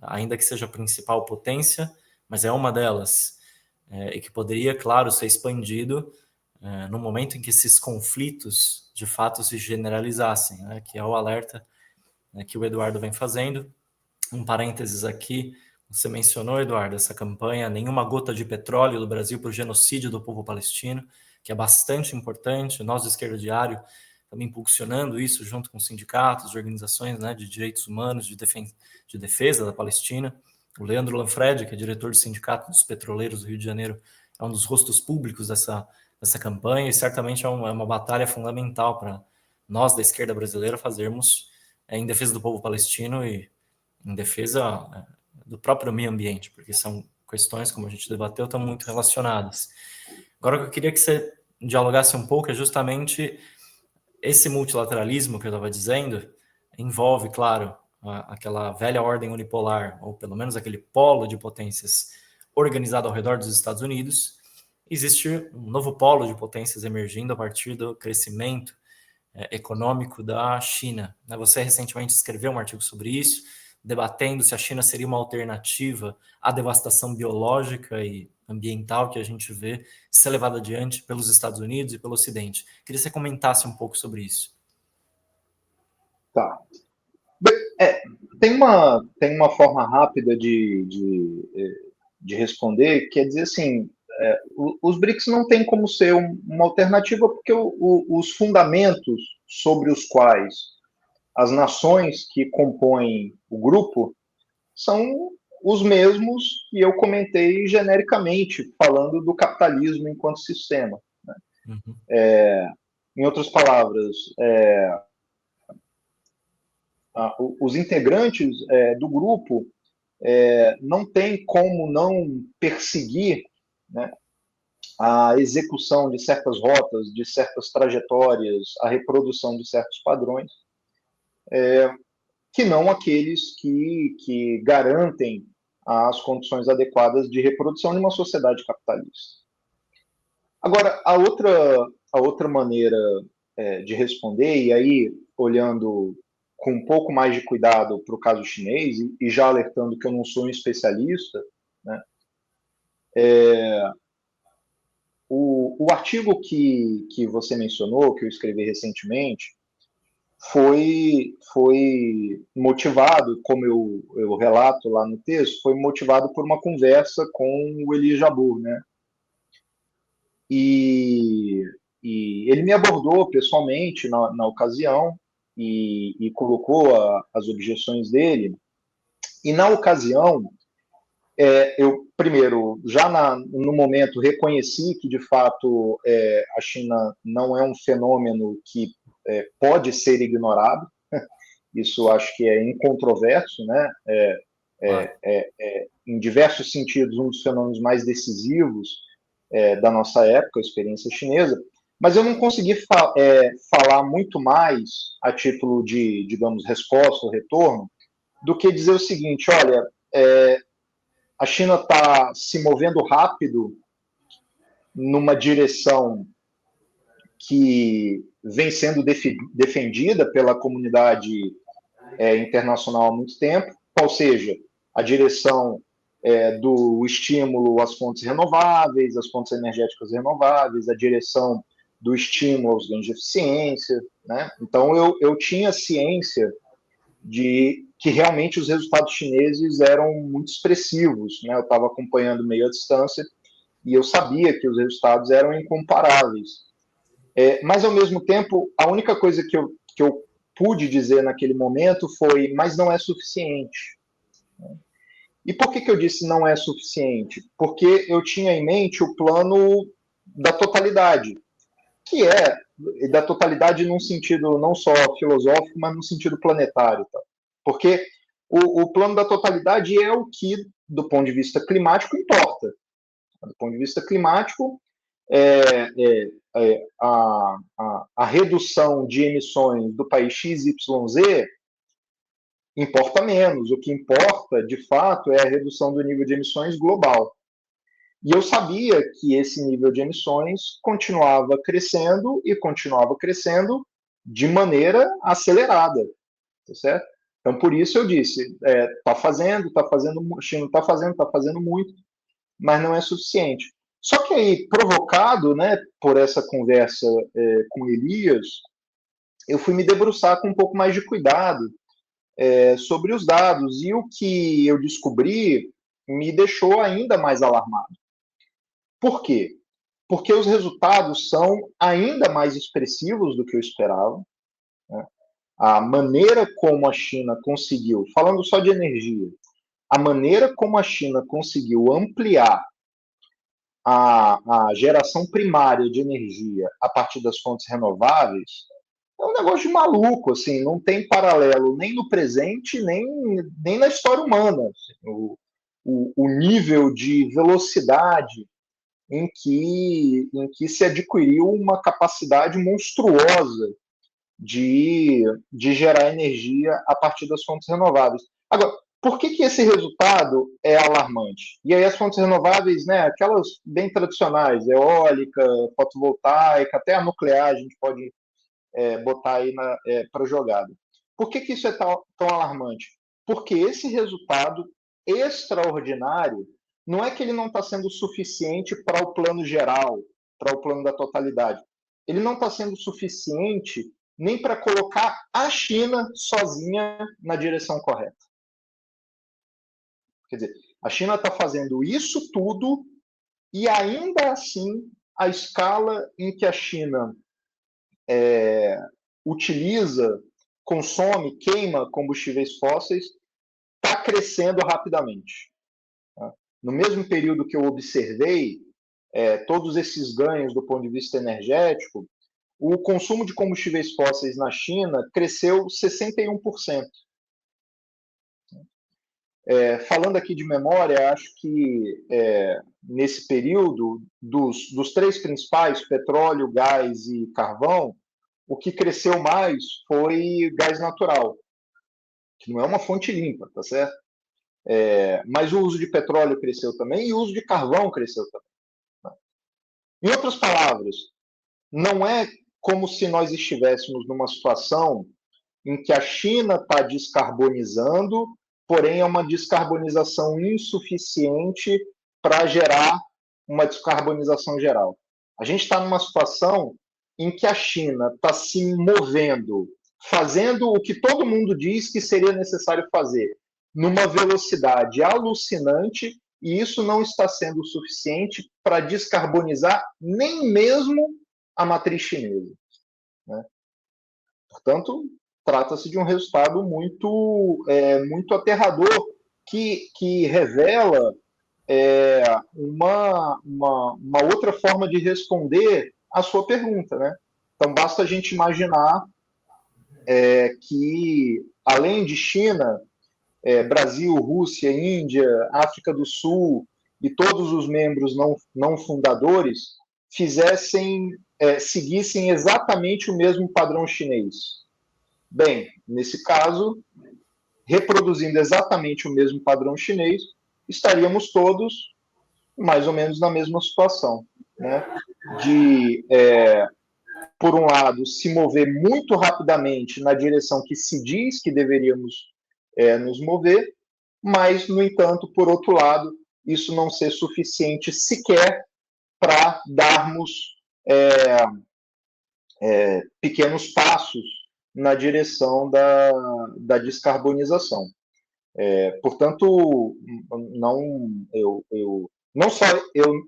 S1: ainda que seja a principal potência, mas é uma delas, e que poderia, claro, ser expandido no momento em que esses conflitos de fato se generalizassem, né? Que é o alerta que o Eduardo vem fazendo. Um parênteses aqui, você mencionou, Eduardo, essa campanha Nenhuma Gota de Petróleo do Brasil para o Genocídio do Povo Palestino, que é bastante importante. Nós, do Esquerda Diário, também impulsionando isso junto com sindicatos, organizações, né, de direitos humanos, de defesa da Palestina. O Leandro Lanfred, que é diretor do Sindicato dos Petroleiros do Rio de Janeiro, é um dos rostos públicos dessa campanha, e certamente é uma batalha fundamental para nós, da esquerda brasileira, fazermos em defesa do povo palestino e em defesa do próprio meio ambiente, porque são questões, como a gente debateu, estão muito relacionadas. Agora, o que eu queria que você dialogasse um pouco é justamente esse multilateralismo que eu estava dizendo, envolve, claro, aquela velha ordem unipolar, ou pelo menos aquele polo de potências organizado ao redor dos Estados Unidos. Existe um novo polo de potências emergindo a partir do crescimento econômico da China. Você recentemente escreveu um artigo sobre isso, debatendo se a China seria uma alternativa à devastação biológica e ambiental que a gente vê ser levada adiante pelos Estados Unidos e pelo Ocidente. Queria que você comentasse um pouco sobre isso.
S2: Tá. Tem uma forma rápida de responder, que é dizer assim, os BRICS não tem como ser uma alternativa, porque os fundamentos sobre os quais as nações que compõem o grupo são os mesmos que eu comentei genericamente, falando do capitalismo enquanto sistema, né? Em outras palavras, os integrantes do grupo não tem como não perseguir, né, a execução de certas rotas, de certas trajetórias, a reprodução de certos padrões, que não aqueles que garantem as condições adequadas de reprodução de uma sociedade capitalista. Agora, a outra maneira de responder, e aí olhando com um pouco mais de cuidado para o caso chinês, e já alertando que eu não sou um especialista, né, o artigo que você mencionou, que eu escrevi recentemente, foi motivado, como eu relato lá no texto, foi motivado por uma conversa com o Elie Jabbour, né? E, e ele me abordou pessoalmente na ocasião e colocou as objeções dele. E na ocasião, eu, primeiro, no momento, reconheci que, de fato, a China não é um fenômeno que pode ser ignorado. Isso acho que é incontroverso, né? Em diversos sentidos, um dos fenômenos mais decisivos da nossa época, a experiência chinesa. Mas eu não consegui falar muito mais a título de, digamos, resposta ou retorno, do que dizer o seguinte: olha, a China está se movendo rápido numa direção que vem sendo defendida pela comunidade internacional há muito tempo, ou seja, a direção do estímulo às fontes renováveis, às fontes energéticas renováveis, a direção do estímulo aos ganhos de eficiência, né? Então, eu tinha ciência de que realmente os resultados chineses eram muito expressivos, né? Eu estava acompanhando meio à distância e eu sabia que os resultados eram incomparáveis. Mas, ao mesmo tempo, a única coisa que eu pude dizer naquele momento foi: mas não é suficiente. E por que eu disse não é suficiente? Porque eu tinha em mente o plano da totalidade, que da totalidade num sentido não só filosófico, mas no sentido planetário. Tá? Porque o plano da totalidade é o que, do ponto de vista climático, importa. Do ponto de vista climático, a redução de emissões do país XYZ importa menos. O que importa, de fato, é a redução do nível de emissões global. E eu sabia que esse nível de emissões continuava crescendo e continuava crescendo de maneira acelerada, tá certo? Então, por isso eu disse, está fazendo, a China está fazendo muito, mas não é suficiente. Só que aí, provocado, né, por essa conversa com Elias, eu fui me debruçar com um pouco mais de cuidado sobre os dados, e o que eu descobri me deixou ainda mais alarmado. Por quê? Porque os resultados são ainda mais expressivos do que eu esperava. Né? A maneira como a China conseguiu, falando só de energia, a maneira como a China conseguiu ampliar a geração primária de energia a partir das fontes renováveis é um negócio de maluco, assim, não tem paralelo nem no presente, nem na história humana. Assim, o nível de velocidade em que se adquiriu uma capacidade monstruosa de gerar energia a partir das fontes renováveis. Agora, por que esse resultado é alarmante? E aí as fontes renováveis, né, aquelas bem tradicionais, eólica, fotovoltaica, até a nuclear, a gente pode botar aí para jogada. Por que isso é tão alarmante? Porque esse resultado extraordinário não é que ele não está sendo suficiente para o plano geral, para o plano da totalidade. Ele não está sendo suficiente nem para colocar a China sozinha na direção correta. Quer dizer, a China está fazendo isso tudo e ainda assim a escala em que a China utiliza, consome, queima combustíveis fósseis está crescendo rapidamente. Tá? No mesmo período que eu observei, todos esses ganhos do ponto de vista energético, o consumo de combustíveis fósseis na China cresceu 61%. Falando aqui de memória, acho que nesse período, dos três principais, petróleo, gás e carvão, o que cresceu mais foi gás natural, que não é uma fonte limpa, tá certo? Mas o uso de petróleo cresceu também e o uso de carvão cresceu também. Tá? Em outras palavras, não é como se nós estivéssemos numa situação em que a China está descarbonizando, porém é uma descarbonização insuficiente para gerar uma descarbonização geral. A gente está numa situação em que a China está se movendo, fazendo o que todo mundo diz que seria necessário fazer, numa velocidade alucinante, e isso não está sendo suficiente para descarbonizar nem mesmo a matriz chinesa. Né? Portanto, trata-se de um resultado muito aterrador que revela uma outra forma de responder à sua pergunta. Né? Então, basta a gente imaginar que, além de China, Brasil, Rússia, Índia, África do Sul e todos os membros não fundadores seguissem exatamente o mesmo padrão chinês. Bem, nesse caso, reproduzindo exatamente o mesmo padrão chinês, estaríamos todos mais ou menos na mesma situação, né? De, por um lado, se mover muito rapidamente na direção que se diz que deveríamos nos mover, mas, no entanto, por outro lado, isso não ser suficiente sequer para darmos pequenos passos na direção da descarbonização. Portanto, não só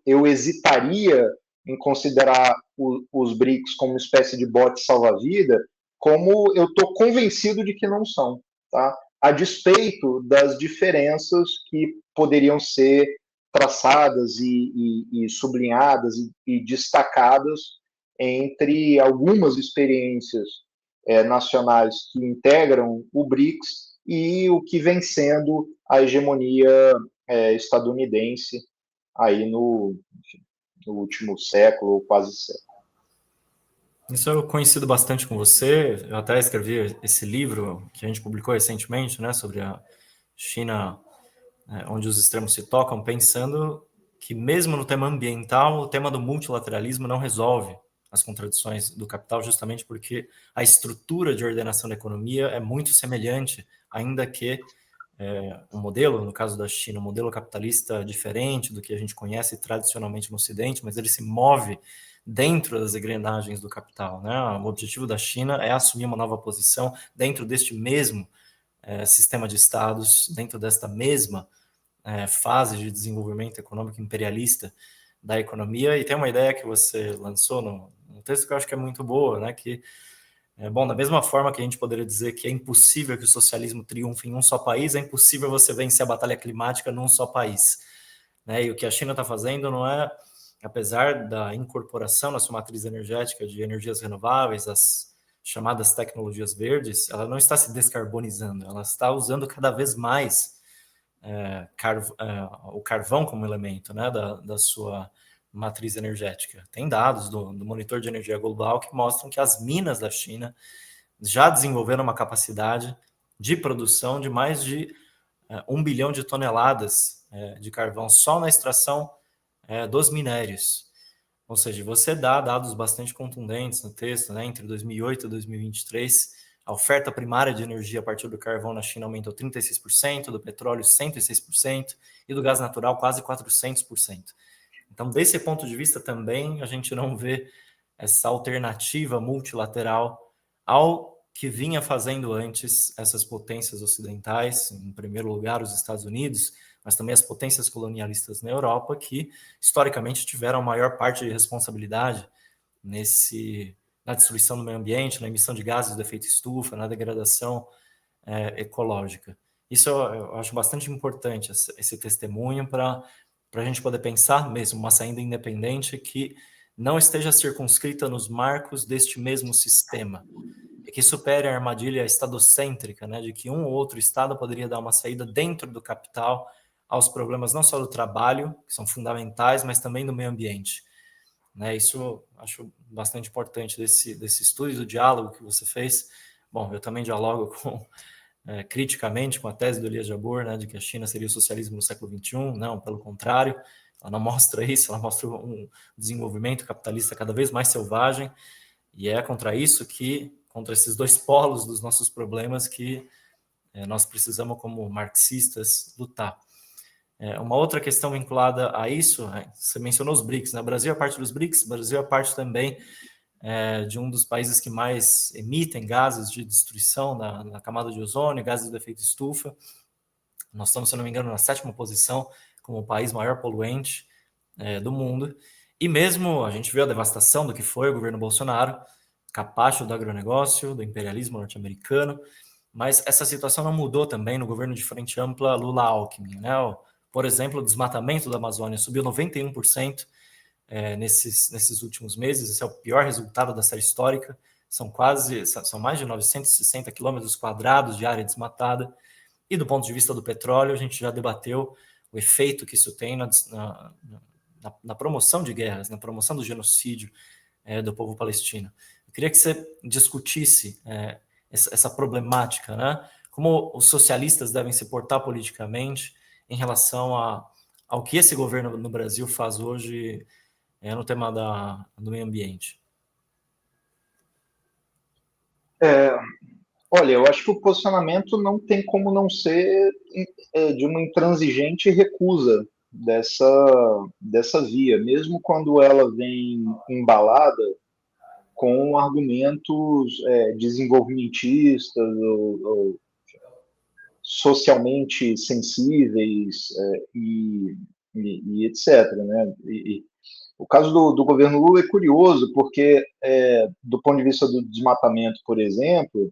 S2: eu hesitaria em considerar os BRICS como uma espécie de bote salva-vida, como eu estou convencido de que não são, tá? A despeito das diferenças que poderiam ser traçadas e sublinhadas e destacadas entre algumas experiências nacionais que integram o BRICS e o que vem sendo a hegemonia estadunidense aí no último século, ou quase século.
S1: Isso eu coincido bastante com você. Eu até escrevi esse livro que a gente publicou recentemente, né, sobre a China, onde os extremos se tocam, pensando que mesmo no tema ambiental, o tema do multilateralismo não resolve as contradições do capital, justamente porque a estrutura de ordenação da economia é muito semelhante, ainda que um modelo, no caso da China, um modelo capitalista diferente do que a gente conhece tradicionalmente no Ocidente, mas ele se move dentro das engrenagens do capital. Né? O objetivo da China é assumir uma nova posição dentro deste mesmo sistema de estados, dentro desta mesma fase de desenvolvimento econômico imperialista da economia. E tem uma ideia que você lançou no texto que eu acho que é muito boa, né? Que bom, da mesma forma que a gente poderia dizer que é impossível que o socialismo triunfe em um só país, é impossível você vencer a batalha climática num só país. Né? E o que a China está fazendo não é, apesar da incorporação na sua matriz energética de energias renováveis, as chamadas tecnologias verdes, ela não está se descarbonizando, ela está usando cada vez mais o carvão como elemento, né, da sua matriz energética. Tem dados do Monitor de Energia Global que mostram que as minas da China já desenvolveram uma capacidade de produção de mais de 1 bilhão de toneladas de carvão só na extração dos minérios. Ou seja, você dá dados bastante contundentes no texto, né? Entre 2008 e 2023, a oferta primária de energia a partir do carvão na China aumentou 36%, do petróleo 106% e do gás natural quase 400%. Então, desse ponto de vista também, a gente não vê essa alternativa multilateral ao que vinha fazendo antes essas potências ocidentais, em primeiro lugar os Estados Unidos, mas também as potências colonialistas na Europa, que historicamente tiveram a maior parte de responsabilidade na destruição do meio ambiente, na emissão de gases do efeito estufa, na degradação ecológica. Isso eu acho bastante importante, esse testemunho, para a gente poder pensar mesmo uma saída independente que não esteja circunscrita nos marcos deste mesmo sistema, e que supere a armadilha estadocêntrica, né, de que um ou outro Estado poderia dar uma saída dentro do capital aos problemas não só do trabalho, que são fundamentais, mas também do meio ambiente. Né, isso acho bastante importante desse estudo e do diálogo que você fez. Bom, eu também dialogo criticamente com a tese do Elias Jabbour, né, de que a China seria o socialismo no século XXI. Não, pelo contrário, ela não mostra isso, ela mostra um desenvolvimento capitalista cada vez mais selvagem, e é contra isso contra esses dois polos dos nossos problemas que nós precisamos, como marxistas, lutar. Uma outra questão vinculada a isso, você mencionou os BRICS, né? O Brasil é parte dos BRICS, o Brasil é parte também de um dos países que mais emitem gases de destruição na camada de ozônio, gases do efeito estufa. Nós estamos, se não me engano, na 7ª posição como o país maior poluente do mundo. E mesmo a gente viu a devastação do que foi o governo Bolsonaro, capacho do agronegócio, do imperialismo norte-americano, mas essa situação não mudou também no governo de frente ampla Lula-Alckmin, né? Por exemplo, o desmatamento da Amazônia subiu 91% nesses últimos meses. Esse é o pior resultado da série histórica. São mais de 960 quilômetros quadrados de área desmatada. E do ponto de vista do petróleo, a gente já debateu o efeito que isso tem na promoção de guerras, na promoção do genocídio do povo palestino. Eu queria que você discutisse essa problemática, né? Como os socialistas devem se portar politicamente em relação ao que esse governo no Brasil faz hoje no tema do meio ambiente.
S2: Olha, eu acho que o posicionamento não tem como não ser de uma intransigente recusa dessa via, mesmo quando ela vem embalada com argumentos desenvolvimentistas ou socialmente sensíveis e etc. Né? O caso do governo Lula é curioso, porque, do ponto de vista do desmatamento, por exemplo,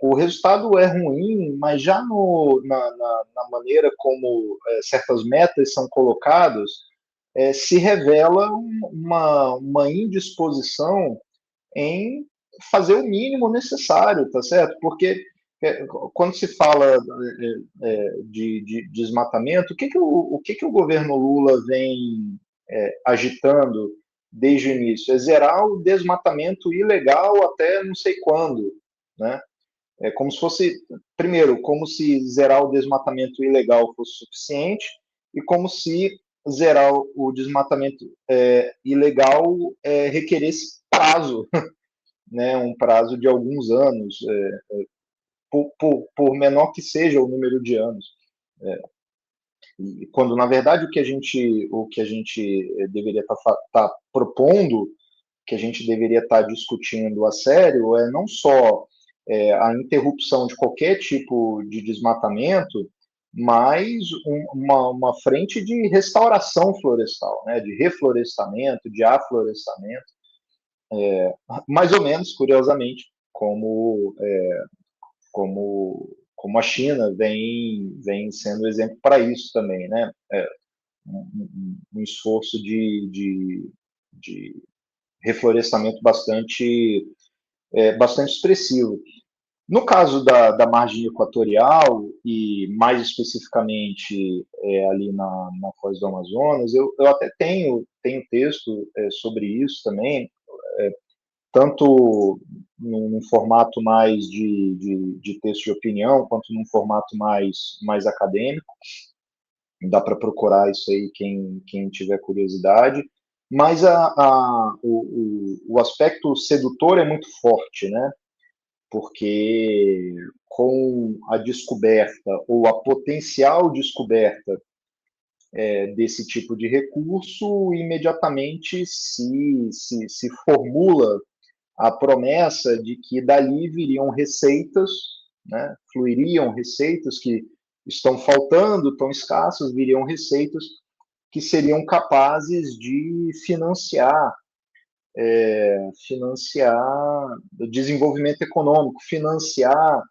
S2: o resultado é ruim, mas já na maneira como certas metas são colocadas, se revela uma indisposição em fazer o mínimo necessário, tá certo? Porque quando se fala de desmatamento, o que o governo Lula vem agitando desde o início? É zerar o desmatamento ilegal até não sei quando, né? É como se fosse, primeiro, como se zerar o desmatamento ilegal fosse suficiente e como se zerar o desmatamento ilegal requeresse prazo, né? Um prazo de alguns anos, por menor que seja o número de anos. Quando, na verdade, o que a gente deveria estar propondo, que a gente deveria estar discutindo a sério, é não só a interrupção de qualquer tipo de desmatamento, mas uma frente de restauração florestal, né, de reflorestamento, de aflorestamento, mais ou menos, curiosamente, como a China vem sendo exemplo para isso também, né? Um esforço de reflorestamento bastante expressivo. No caso da margem equatorial, e mais especificamente ali na Foz do Amazonas, eu até tenho texto sobre isso também, tanto num formato mais de texto de opinião, quanto num formato mais acadêmico. Dá para procurar isso aí quem tiver curiosidade. Mas o aspecto sedutor é muito forte, né? Porque com a descoberta ou a potencial descoberta desse tipo de recurso, imediatamente se formula a promessa de que dali viriam receitas, né, fluiriam receitas que estão faltando, estão escassas, viriam receitas que seriam capazes de financiar o desenvolvimento econômico, financiar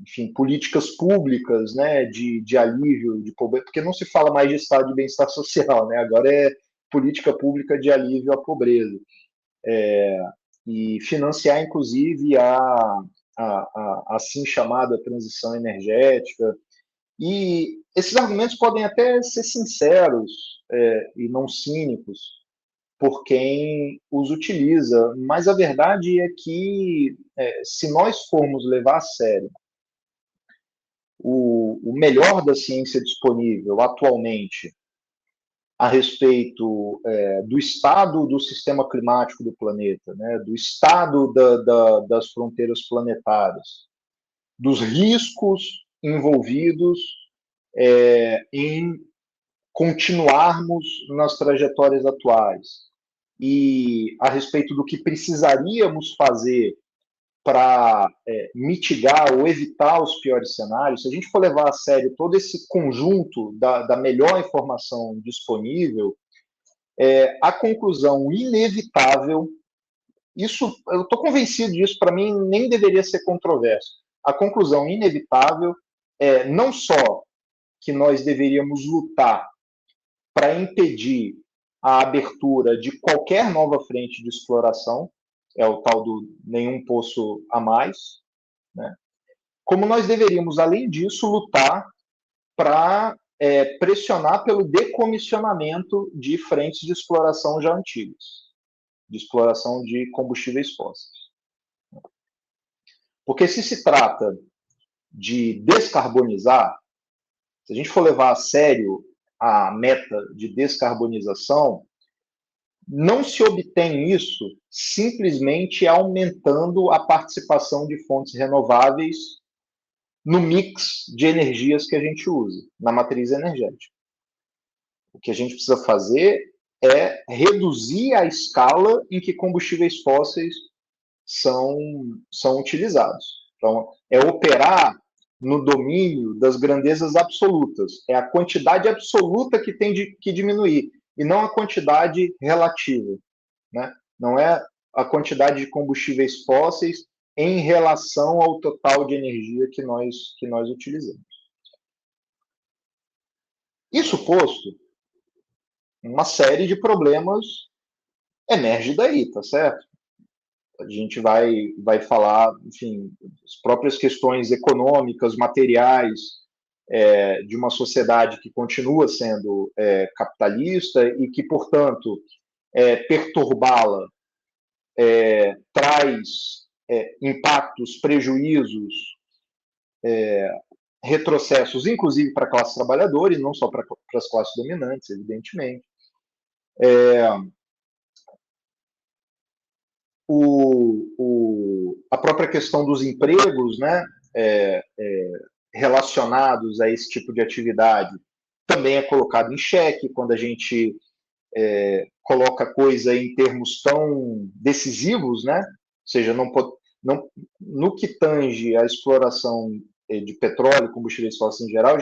S2: enfim, políticas públicas, né, de alívio de pobreza, porque não se fala mais de estado de bem-estar social, né, agora política pública de alívio à pobreza, e financiar, inclusive, a assim chamada transição energética. E esses argumentos podem até ser sinceros e não cínicos por quem os utiliza, mas a verdade é que, se nós formos levar a sério o melhor da ciência disponível atualmente a respeito do estado do sistema climático do planeta, né, do estado das fronteiras planetárias, dos riscos envolvidos em continuarmos nas trajetórias atuais e a respeito do que precisaríamos fazer para mitigar ou evitar os piores cenários, se a gente for levar a sério todo esse conjunto da melhor informação disponível, a conclusão inevitável, isso eu estou convencido disso, para mim nem deveria ser controverso, a conclusão inevitável é não só que nós deveríamos lutar para impedir a abertura de qualquer nova frente de exploração, é o tal do nenhum poço a mais, né? Como nós deveríamos, além disso, lutar para pressionar pelo decomissionamento de frentes de exploração já antigas, de exploração de combustíveis fósseis. Porque se trata de descarbonizar, se a gente for levar a sério a meta de descarbonização, não se obtém isso simplesmente aumentando a participação de fontes renováveis no mix de energias que a gente usa, na matriz energética. O que a gente precisa fazer é reduzir a escala em que combustíveis fósseis são utilizados. Então, é operar no domínio das grandezas absolutas. É a quantidade absoluta que tem que diminuir, e não a quantidade relativa, né? Não é a quantidade de combustíveis fósseis em relação ao total de energia que nós utilizamos. Isso posto, uma série de problemas emerge daí, tá certo? A gente vai falar, enfim, as próprias questões econômicas, materiais, de uma sociedade que continua sendo capitalista e que, portanto, perturbá-la traz impactos, prejuízos, retrocessos, inclusive para a classe trabalhadora e não só para as classes dominantes, evidentemente. A própria questão dos empregos, né, relacionados a esse tipo de atividade também é colocado em xeque quando a gente coloca a coisa em termos tão decisivos, né? Ou seja, no que tange a exploração de petróleo, combustíveis fósseis em geral,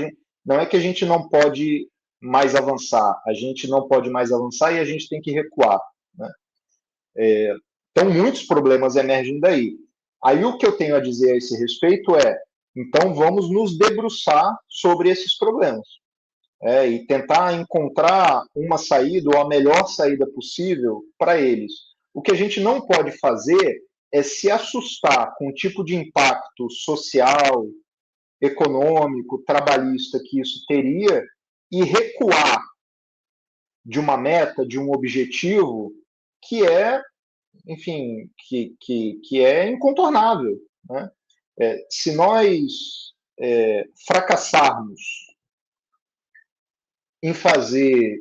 S2: não é que a gente não pode mais avançar, a gente não pode mais avançar e a gente tem que recuar, né? Então, muitos problemas emergem daí. Aí o que eu tenho a dizer a esse respeito é, então vamos nos debruçar sobre esses problemas. E tentar encontrar uma saída ou a melhor saída possível para eles. O que a gente não pode fazer é se assustar com o tipo de impacto social, econômico, trabalhista que isso teria e recuar de uma meta, de um objetivo que é, enfim, que é incontornável, né? Se nós fracassarmos em fazer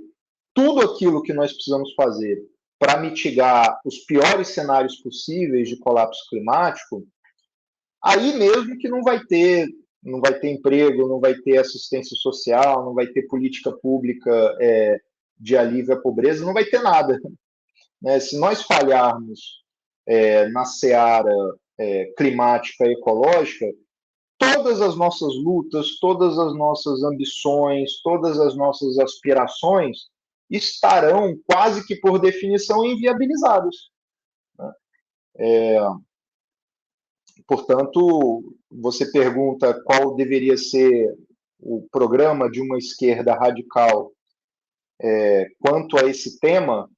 S2: tudo aquilo que nós precisamos fazer para mitigar os piores cenários possíveis de colapso climático, aí mesmo que não vai ter emprego, não vai ter assistência social, não vai ter política pública de alívio à pobreza, não vai ter nada, né? Se nós falharmos na seara climática e ecológica, todas as nossas lutas, todas as nossas ambições, todas as nossas aspirações estarão quase que por definição inviabilizadas, né? Portanto, você pergunta qual deveria ser o programa de uma esquerda radical quanto a esse tema,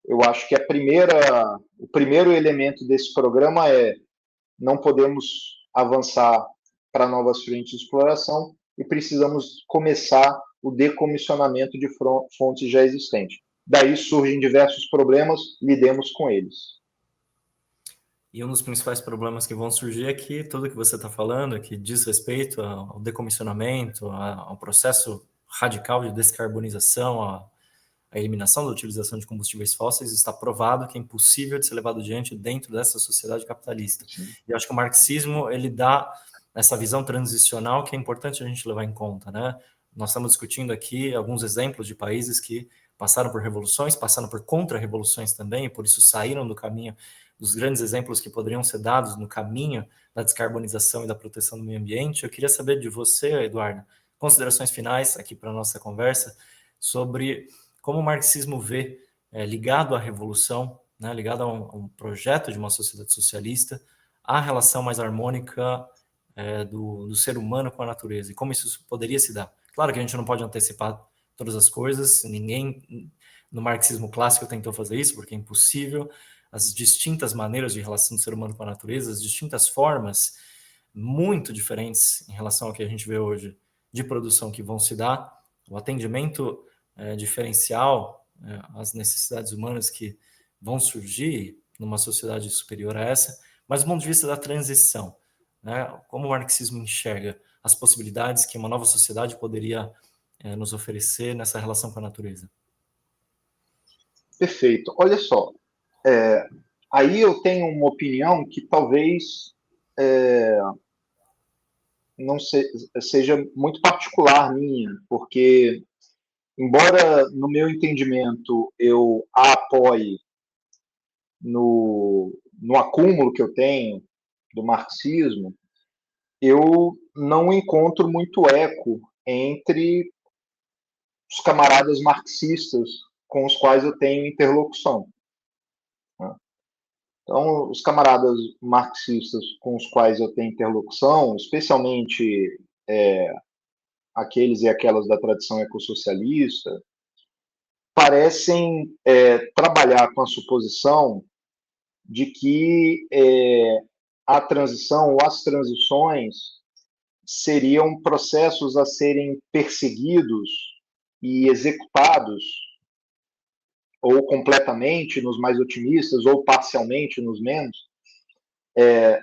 S2: eu acho que o primeiro elemento desse programa é: não podemos avançar para novas frentes de exploração e precisamos começar o decomissionamento de fontes já existentes. Daí surgem diversos problemas, lidemos com eles.
S1: E um dos principais problemas que vão surgir aqui, tudo que você está falando, que diz respeito ao decomissionamento, ao processo radical de descarbonização, a eliminação da utilização de combustíveis fósseis, está provado que é impossível de ser levado adiante dentro dessa sociedade capitalista. Sim. E eu acho que o marxismo, ele dá essa visão transicional que é importante a gente levar em conta, né? Nós estamos discutindo aqui alguns exemplos de países que passaram por revoluções, passaram por contra-revoluções também, e por isso saíram do caminho dos grandes exemplos que poderiam ser dados no caminho da descarbonização e da proteção do meio ambiente. Eu queria saber de você, Eduardo, considerações finais aqui para a nossa conversa sobre como o marxismo vê, ligado à revolução, né, ligado a um projeto de uma sociedade socialista, a relação mais harmônica do ser humano com a natureza, e como isso poderia se dar. Claro que a gente não pode antecipar todas as coisas, ninguém no marxismo clássico tentou fazer isso, porque é impossível. As distintas maneiras de relação do ser humano com a natureza, as distintas formas muito diferentes em relação ao que a gente vê hoje de produção que vão se dar, o atendimento diferencial às necessidades humanas que vão surgir numa sociedade superior a essa, mas do ponto de vista da transição, né? Como o marxismo enxerga as possibilidades que uma nova sociedade poderia nos oferecer nessa relação com a natureza?
S2: Perfeito. Olha só, aí eu tenho uma opinião que talvez não seja muito particular minha, porque embora no meu entendimento eu a apoie no acúmulo que eu tenho do marxismo, eu não encontro muito eco entre os camaradas marxistas com os quais eu tenho interlocução. Então, os camaradas marxistas com os quais eu tenho interlocução, especialmente aqueles e aquelas da tradição ecossocialista, parecem trabalhar com a suposição de que a transição ou as transições seriam processos a serem perseguidos e executados, ou completamente nos mais otimistas, ou parcialmente nos menos,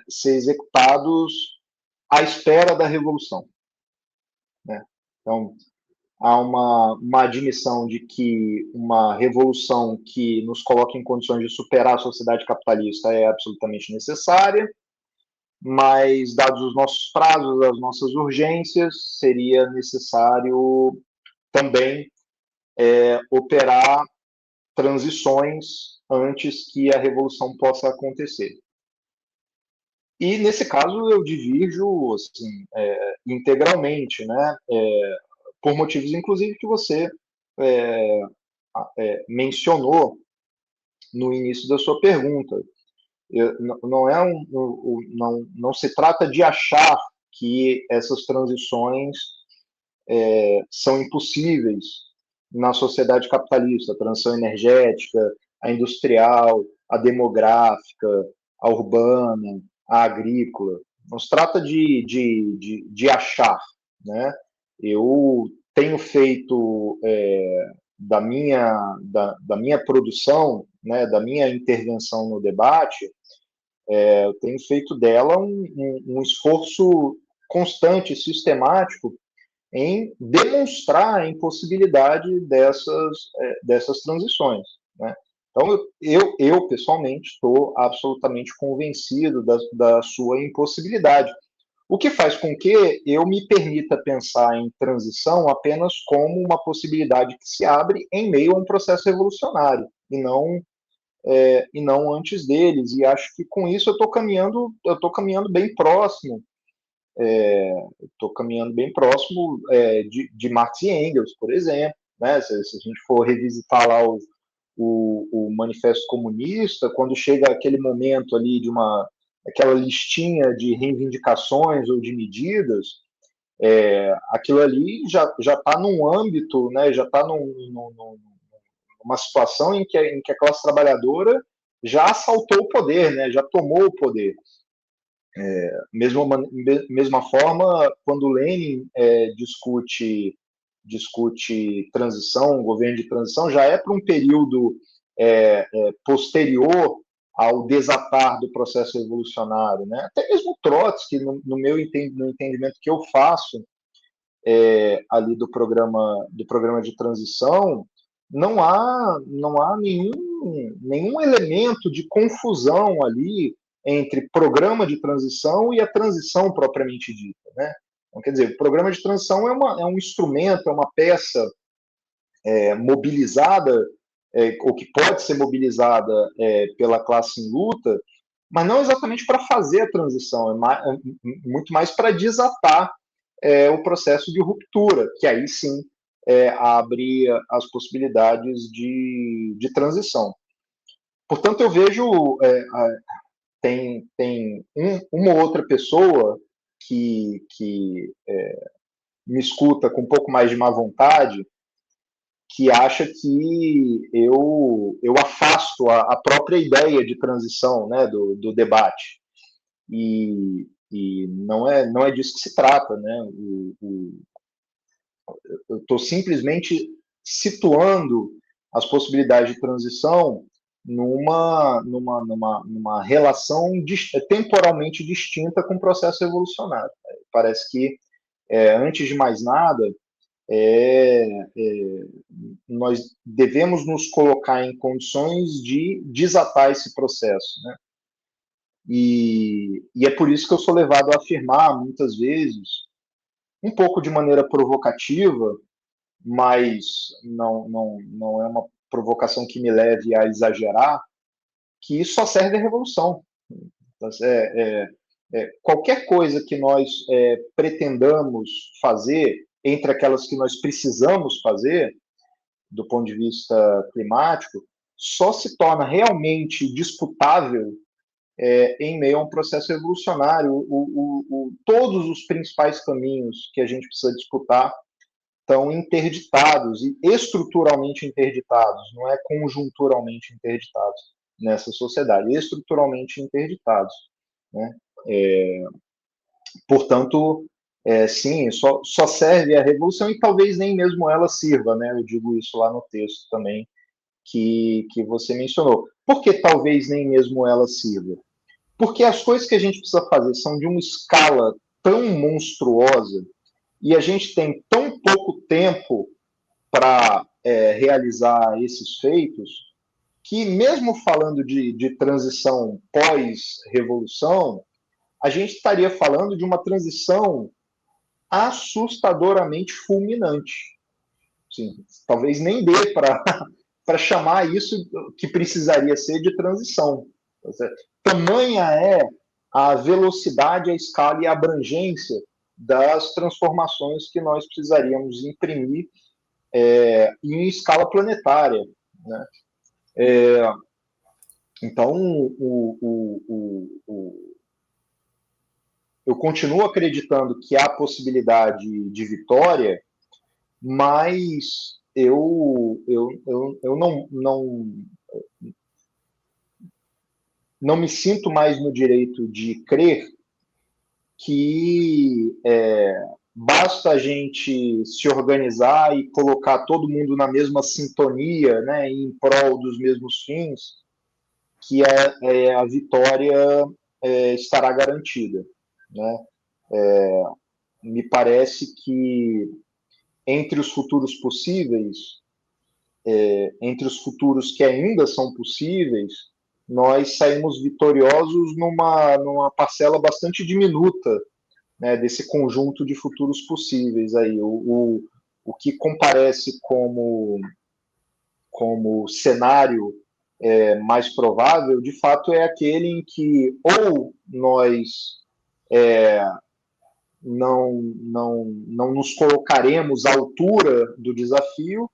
S2: ser executados à espera da revolução. Né? Então, há uma admissão de que uma revolução que nos coloque em condições de superar a sociedade capitalista é absolutamente necessária, mas, dados os nossos prazos, as nossas urgências, seria necessário também operar transições antes que a revolução possa acontecer. E, nesse caso, eu divirjo assim, integralmente, né? Por motivos, inclusive, que você mencionou no início da sua pergunta. Não se trata de achar que essas transições são impossíveis na sociedade capitalista, a transição energética, a industrial, a demográfica, a urbana, a agrícola. Não se trata de achar, né? Eu tenho feito da minha produção, né, da minha intervenção no debate, eu tenho feito dela um esforço constante, sistemático, em demonstrar a impossibilidade dessas transições. Né? Então, eu pessoalmente estou absolutamente convencido da sua impossibilidade. O que faz com que eu me permita pensar em transição apenas como uma possibilidade que se abre em meio a um processo revolucionário, e não antes deles. E acho que com isso eu estou caminhando bem próximo. Estou caminhando bem próximo de Marx e Engels, por exemplo. Né? Se a gente for revisitar lá o Manifesto Comunista, quando chega aquele momento ali de aquela listinha de reivindicações ou de medidas, Aquilo ali já está num âmbito, né, já está numa situação em que a classe trabalhadora já assaltou o poder, né, já tomou o poder. Mesma forma, quando Lenin discute transição, governo de transição, já é para um período posterior ao desatar do processo revolucionário, né? Até mesmo Trotsky, no entendimento que eu faço ali do programa de transição, não há nenhum elemento de confusão ali entre programa de transição e a transição propriamente dita, né? Então, quer dizer, o programa de transição é um instrumento, é uma peça mobilizada, ou que pode ser mobilizada pela classe em luta, mas não exatamente para fazer a transição, muito mais para desatar o processo de ruptura, que aí sim abre as possibilidades de transição. Portanto, eu vejo tem uma outra pessoa que me escuta com um pouco mais de má vontade, que acha que eu afasto a própria ideia de transição, né, do debate. E não é disso que se trata, né? Eu estou simplesmente situando as possibilidades de transição numa relação temporalmente distinta com o processo revolucionário. Parece que, antes de mais nada, nós devemos nos colocar em condições de desatar esse processo, né? E é por isso que eu sou levado a afirmar, muitas vezes, um pouco de maneira provocativa, mas não é uma provocação que me leve a exagerar, que isso só serve à revolução. Qualquer coisa que nós pretendamos fazer, entre aquelas que nós precisamos fazer, do ponto de vista climático, só se torna realmente disputável em meio a um processo revolucionário. Todos os principais caminhos que a gente precisa disputar estão interditados e estruturalmente interditados, não é conjunturalmente interditados nessa sociedade, estruturalmente interditados, né? Portanto, sim, só serve a revolução e talvez nem mesmo ela sirva, né? Eu digo isso lá no texto também que você mencionou. Por que talvez nem mesmo ela sirva? Porque as coisas que a gente precisa fazer são de uma escala tão monstruosa e a gente tem tão pouco tempo para realizar esses feitos, que mesmo falando de transição pós-revolução, a gente estaria falando de uma transição assustadoramente fulminante. Sim, talvez nem dê para chamar isso que precisaria ser de transição. Tamanha é a velocidade, a escala e a abrangência das transformações que nós precisaríamos imprimir em escala planetária, né? Então, eu continuo acreditando que há possibilidade de vitória, mas eu não me sinto mais no direito de crer que basta a gente se organizar e colocar todo mundo na mesma sintonia, né, em prol dos mesmos fins, que a vitória estará garantida, né? Me parece que entre os futuros possíveis, entre os futuros que ainda são possíveis, nós saímos vitoriosos numa parcela bastante diminuta, né, desse conjunto de futuros possíveis aí. O que comparece como cenário mais provável, de fato, é aquele em que ou nós não nos colocaremos à altura do desafio,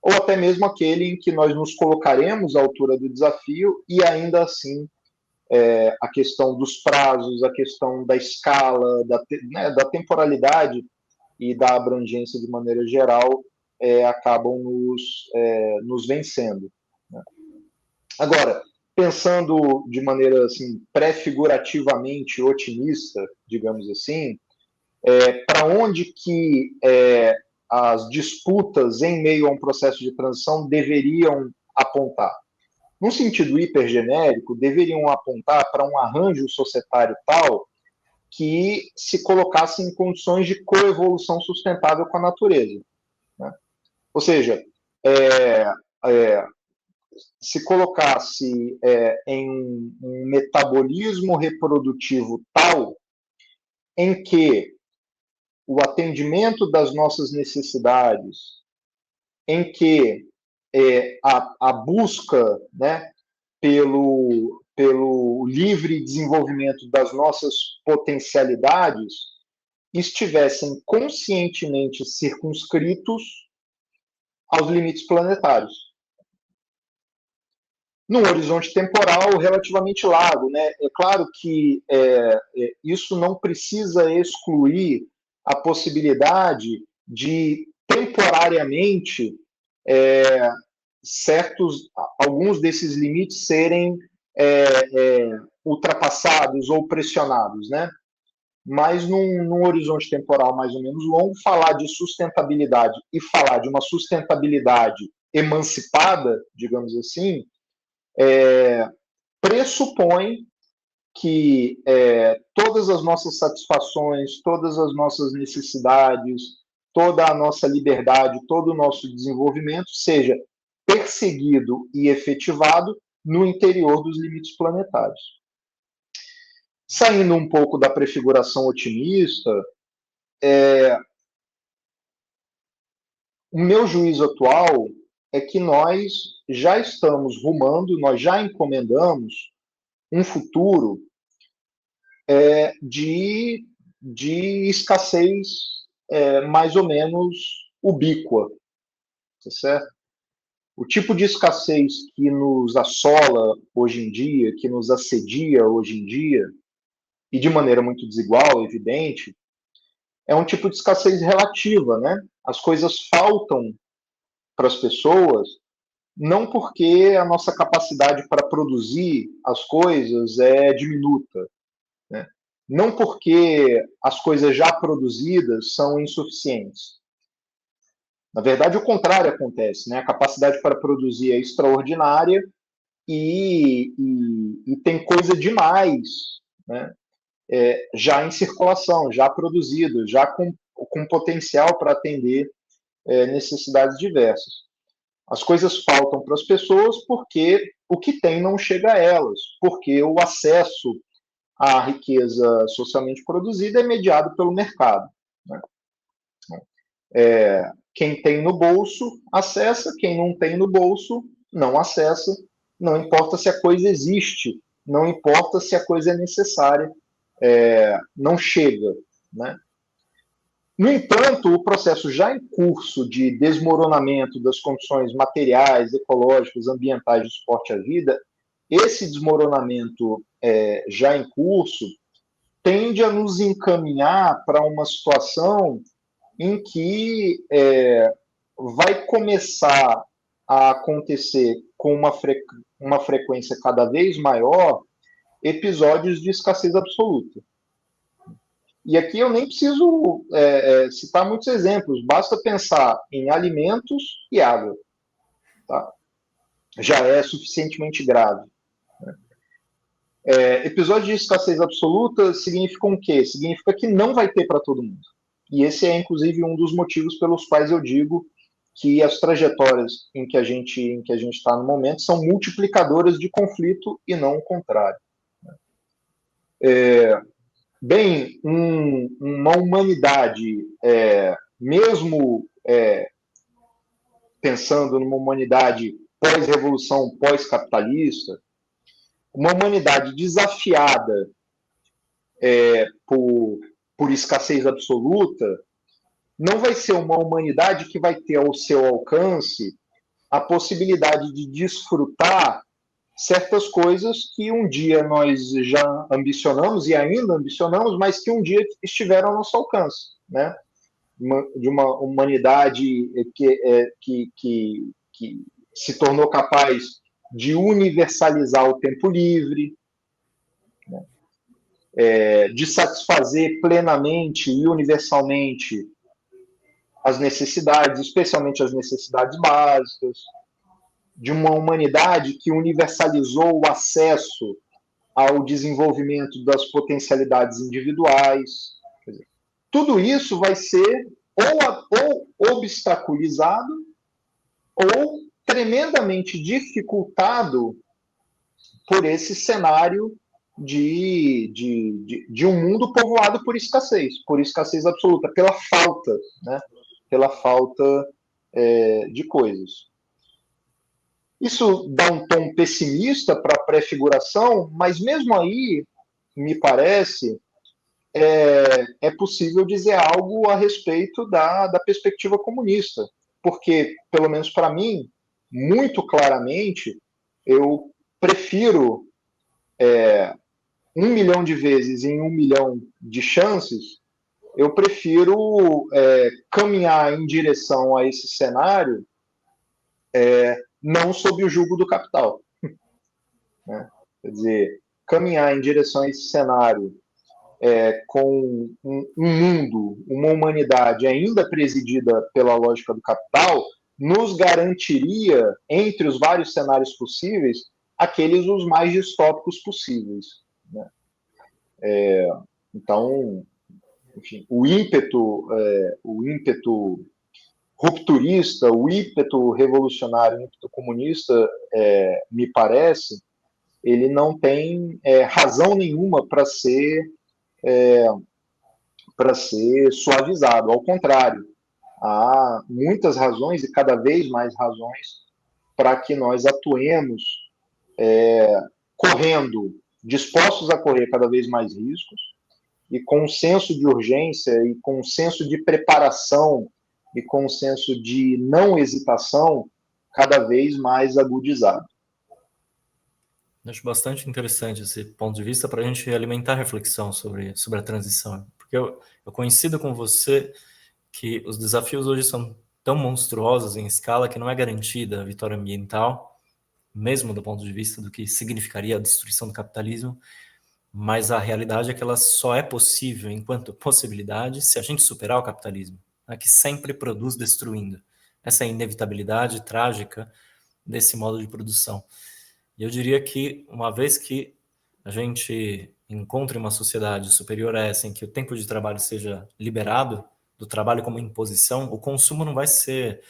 S2: ou até mesmo aquele em que nós nos colocaremos à altura do desafio e ainda assim a questão dos prazos, a questão da escala, da temporalidade e da abrangência de maneira geral acabam nos vencendo, né? Agora, pensando de maneira assim, pré-figurativamente otimista, digamos assim, para onde que as disputas em meio a um processo de transição deveriam apontar? Num sentido hipergenérico, deveriam apontar para um arranjo societário tal que se colocasse em condições de coevolução sustentável com a natureza, né? Ou seja, se colocasse em um metabolismo reprodutivo tal em que o atendimento das nossas necessidades, em que a busca, né, pelo livre desenvolvimento das nossas potencialidades estivessem conscientemente circunscritos aos limites planetários, num horizonte temporal relativamente largo, né? É claro que isso não precisa excluir a possibilidade de temporariamente alguns desses limites serem ultrapassados ou pressionados, né? Mas num horizonte temporal mais ou menos longo, falar de sustentabilidade e falar de uma sustentabilidade emancipada, digamos assim, pressupõe que todas as nossas satisfações, todas as nossas necessidades, toda a nossa liberdade, todo o nosso desenvolvimento seja perseguido e efetivado no interior dos limites planetários. Saindo um pouco da prefiguração otimista, o meu juízo atual é que nós já estamos rumando, nós já encomendamos um futuro de escassez mais ou menos ubíqua, tá certo? O tipo de escassez que nos assola hoje em dia, que nos assedia hoje em dia, e de maneira muito desigual, evidente, é um tipo de escassez relativa, né? As coisas faltam para as pessoas não porque a nossa capacidade para produzir as coisas é diminuta, né? Não porque as coisas já produzidas são insuficientes. Na verdade, o contrário acontece, né? A capacidade para produzir é extraordinária e tem coisa demais, né? Já em circulação, já produzido, já com potencial para atender necessidades diversas. As coisas faltam para as pessoas porque o que tem não chega a elas, porque o acesso à riqueza socialmente produzida é mediado pelo mercado, né? Quem tem no bolso acessa, quem não tem no bolso não acessa, não importa se a coisa existe, não importa se a coisa é necessária, não chega, né? No entanto, o processo já em curso de desmoronamento das condições materiais, ecológicas, ambientais de suporte à vida, esse desmoronamento já em curso tende a nos encaminhar para uma situação em que vai começar a acontecer com uma frequência cada vez maior episódios de escassez absoluta. E aqui eu nem preciso citar muitos exemplos, basta pensar em alimentos e água, tá? Já é suficientemente grave, né? Episódios de escassez absoluta significam o quê? Significa que não vai ter para todo mundo. E esse é, inclusive, um dos motivos pelos quais eu digo que as trajetórias em que a gente está no momento são multiplicadoras de conflito e não o contrário. Bem, uma humanidade, mesmo pensando numa humanidade pós-revolução, pós-capitalista, uma humanidade desafiada por escassez absoluta, não vai ser uma humanidade que vai ter ao seu alcance a possibilidade de desfrutar certas coisas que um dia nós já ambicionamos e ainda ambicionamos, mas que um dia estiveram ao nosso alcance, né? de uma humanidade que se tornou capaz de universalizar o tempo livre, de satisfazer plenamente e universalmente as necessidades, especialmente as necessidades básicas, de uma humanidade que universalizou o acesso ao desenvolvimento das potencialidades individuais. Quer dizer, tudo isso vai ser ou obstaculizado ou tremendamente dificultado por esse cenário de um mundo povoado por escassez absoluta, pela falta, né? Pela falta de coisas. Isso dá um tom pessimista para a prefiguração, mas mesmo aí, me parece, é possível dizer algo a respeito da perspectiva comunista. Porque, pelo menos para mim, muito claramente, eu prefiro 1 milhão de vezes em 1 milhão de chances, eu prefiro caminhar em direção a esse cenário não sob o jugo do capital. Né? Quer dizer, caminhar em direção a esse cenário com um mundo, uma humanidade ainda presidida pela lógica do capital, nos garantiria, entre os vários cenários possíveis, aqueles os mais distópicos possíveis. Né? Então, enfim, o ímpeto rupturista, o ímpeto revolucionário, o ímpeto comunista, me parece, ele não tem razão nenhuma para ser suavizado. Ao contrário, há muitas razões e cada vez mais razões para que nós atuemos correndo, dispostos a correr cada vez mais riscos e com um senso de urgência e com um senso de preparação e com um senso de não hesitação cada vez mais agudizado.
S1: Acho bastante interessante esse ponto de vista para a gente alimentar a reflexão sobre a transição. Porque eu coincido com você que os desafios hoje são tão monstruosos em escala que não é garantida a vitória ambiental, mesmo do ponto de vista do que significaria a destruição do capitalismo, mas a realidade é que ela só é possível enquanto possibilidade se a gente superar o capitalismo, né, que sempre produz destruindo. Essa é a inevitabilidade trágica desse modo de produção. E eu diria que, uma vez que a gente encontre uma sociedade superior a essa, em que o tempo de trabalho seja liberado do trabalho como imposição, o consumo não vai ser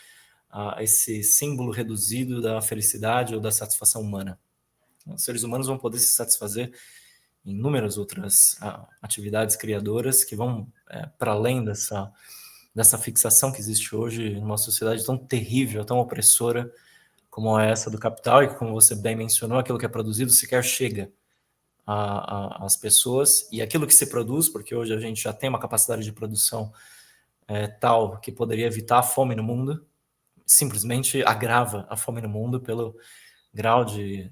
S1: esse símbolo reduzido da felicidade ou da satisfação humana. Os seres humanos vão poder se satisfazer em inúmeras outras atividades criadoras que vão para além dessa fixação que existe hoje numa sociedade tão terrível, tão opressora, como essa do capital, e que, como você bem mencionou, aquilo que é produzido sequer chega às pessoas, e aquilo que se produz, porque hoje a gente já tem uma capacidade de produção tal que poderia evitar a fome no mundo, simplesmente agrava a fome no mundo pelo grau de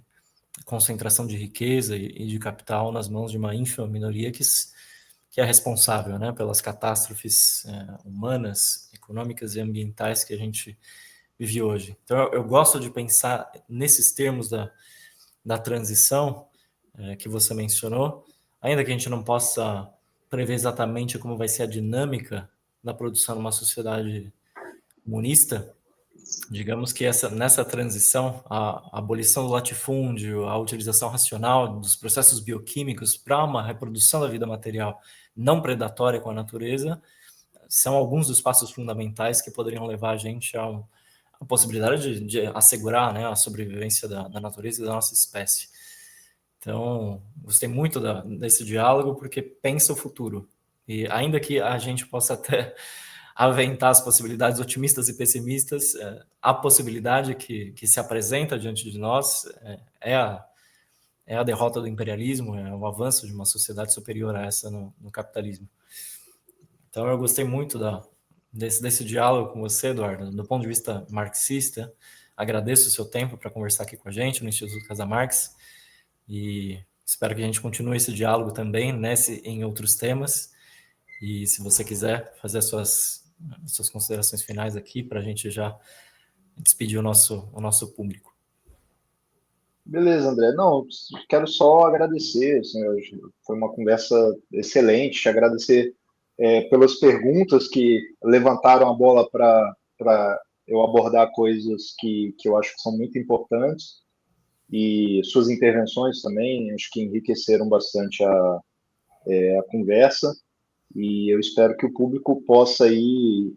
S1: concentração de riqueza e de capital nas mãos de uma ínfima minoria que é responsável, né, pelas catástrofes humanas, econômicas e ambientais que a gente vive hoje. Então, eu gosto de pensar nesses termos da transição que você mencionou, ainda que a gente não possa prever exatamente como vai ser a dinâmica da produção numa sociedade comunista. Digamos que nessa transição, a abolição do latifúndio, a utilização racional dos processos bioquímicos para uma reprodução da vida material não predatória com a natureza, são alguns dos passos fundamentais que poderiam levar a gente a possibilidade de assegurar, né, a sobrevivência da natureza e da nossa espécie. Então, gostei muito desse diálogo, porque pensa o futuro. E ainda que a gente possa até aventar as possibilidades otimistas e pessimistas, a possibilidade que se apresenta diante de nós é a derrota do imperialismo, é o avanço de uma sociedade superior a essa no capitalismo. Então, eu gostei muito desse diálogo com você, Eduardo, do ponto de vista marxista. Agradeço o seu tempo para conversar aqui com a gente no Instituto Casa Marx e espero que a gente continue esse diálogo também em outros temas. E se você quiser fazer as suas suas considerações finais aqui, para a gente já despedir o nosso público.
S2: Beleza, André. Não, quero só agradecer, assim, foi uma conversa excelente, te agradecer pelas perguntas que levantaram a bola para eu abordar coisas que eu acho que são muito importantes, e suas intervenções também, acho que enriqueceram bastante a conversa, e eu espero que o público possa aí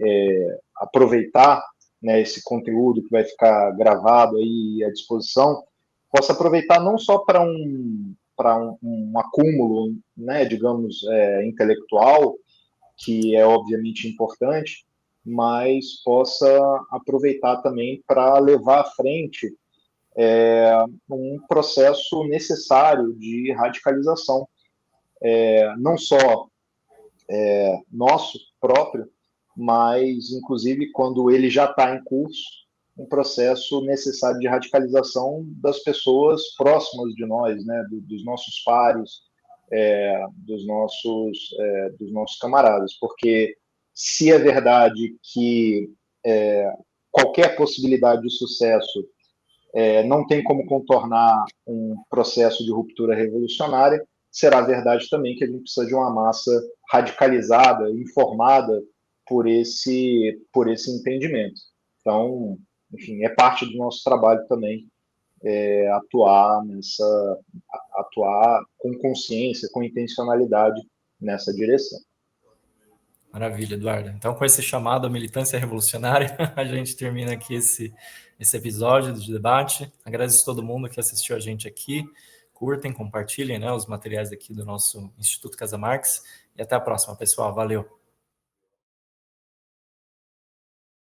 S2: aproveitar, né, esse conteúdo que vai ficar gravado aí à disposição, possa aproveitar não só para um acúmulo, né, digamos, intelectual, que é obviamente importante, mas possa aproveitar também para levar à frente um processo necessário de radicalização, não só nosso próprio, mas inclusive quando ele já está em curso, um processo necessário de radicalização das pessoas próximas de nós, né, dos nossos pares, dos nossos camaradas, porque se é verdade que qualquer possibilidade de sucesso não tem como contornar um processo de ruptura revolucionária, será verdade também que a gente precisa de uma massa radicalizada, informada por esse entendimento. Então, enfim, é parte do nosso trabalho também atuar com consciência, com intencionalidade nessa direção.
S1: Maravilha, Eduardo. Então, com esse chamado à militância revolucionária, a gente termina aqui esse episódio de debate. Agradeço a todo mundo que assistiu a gente aqui. Curtem, compartilhem, né, os materiais aqui do nosso Instituto Casa Marx. E até a próxima, pessoal. Valeu.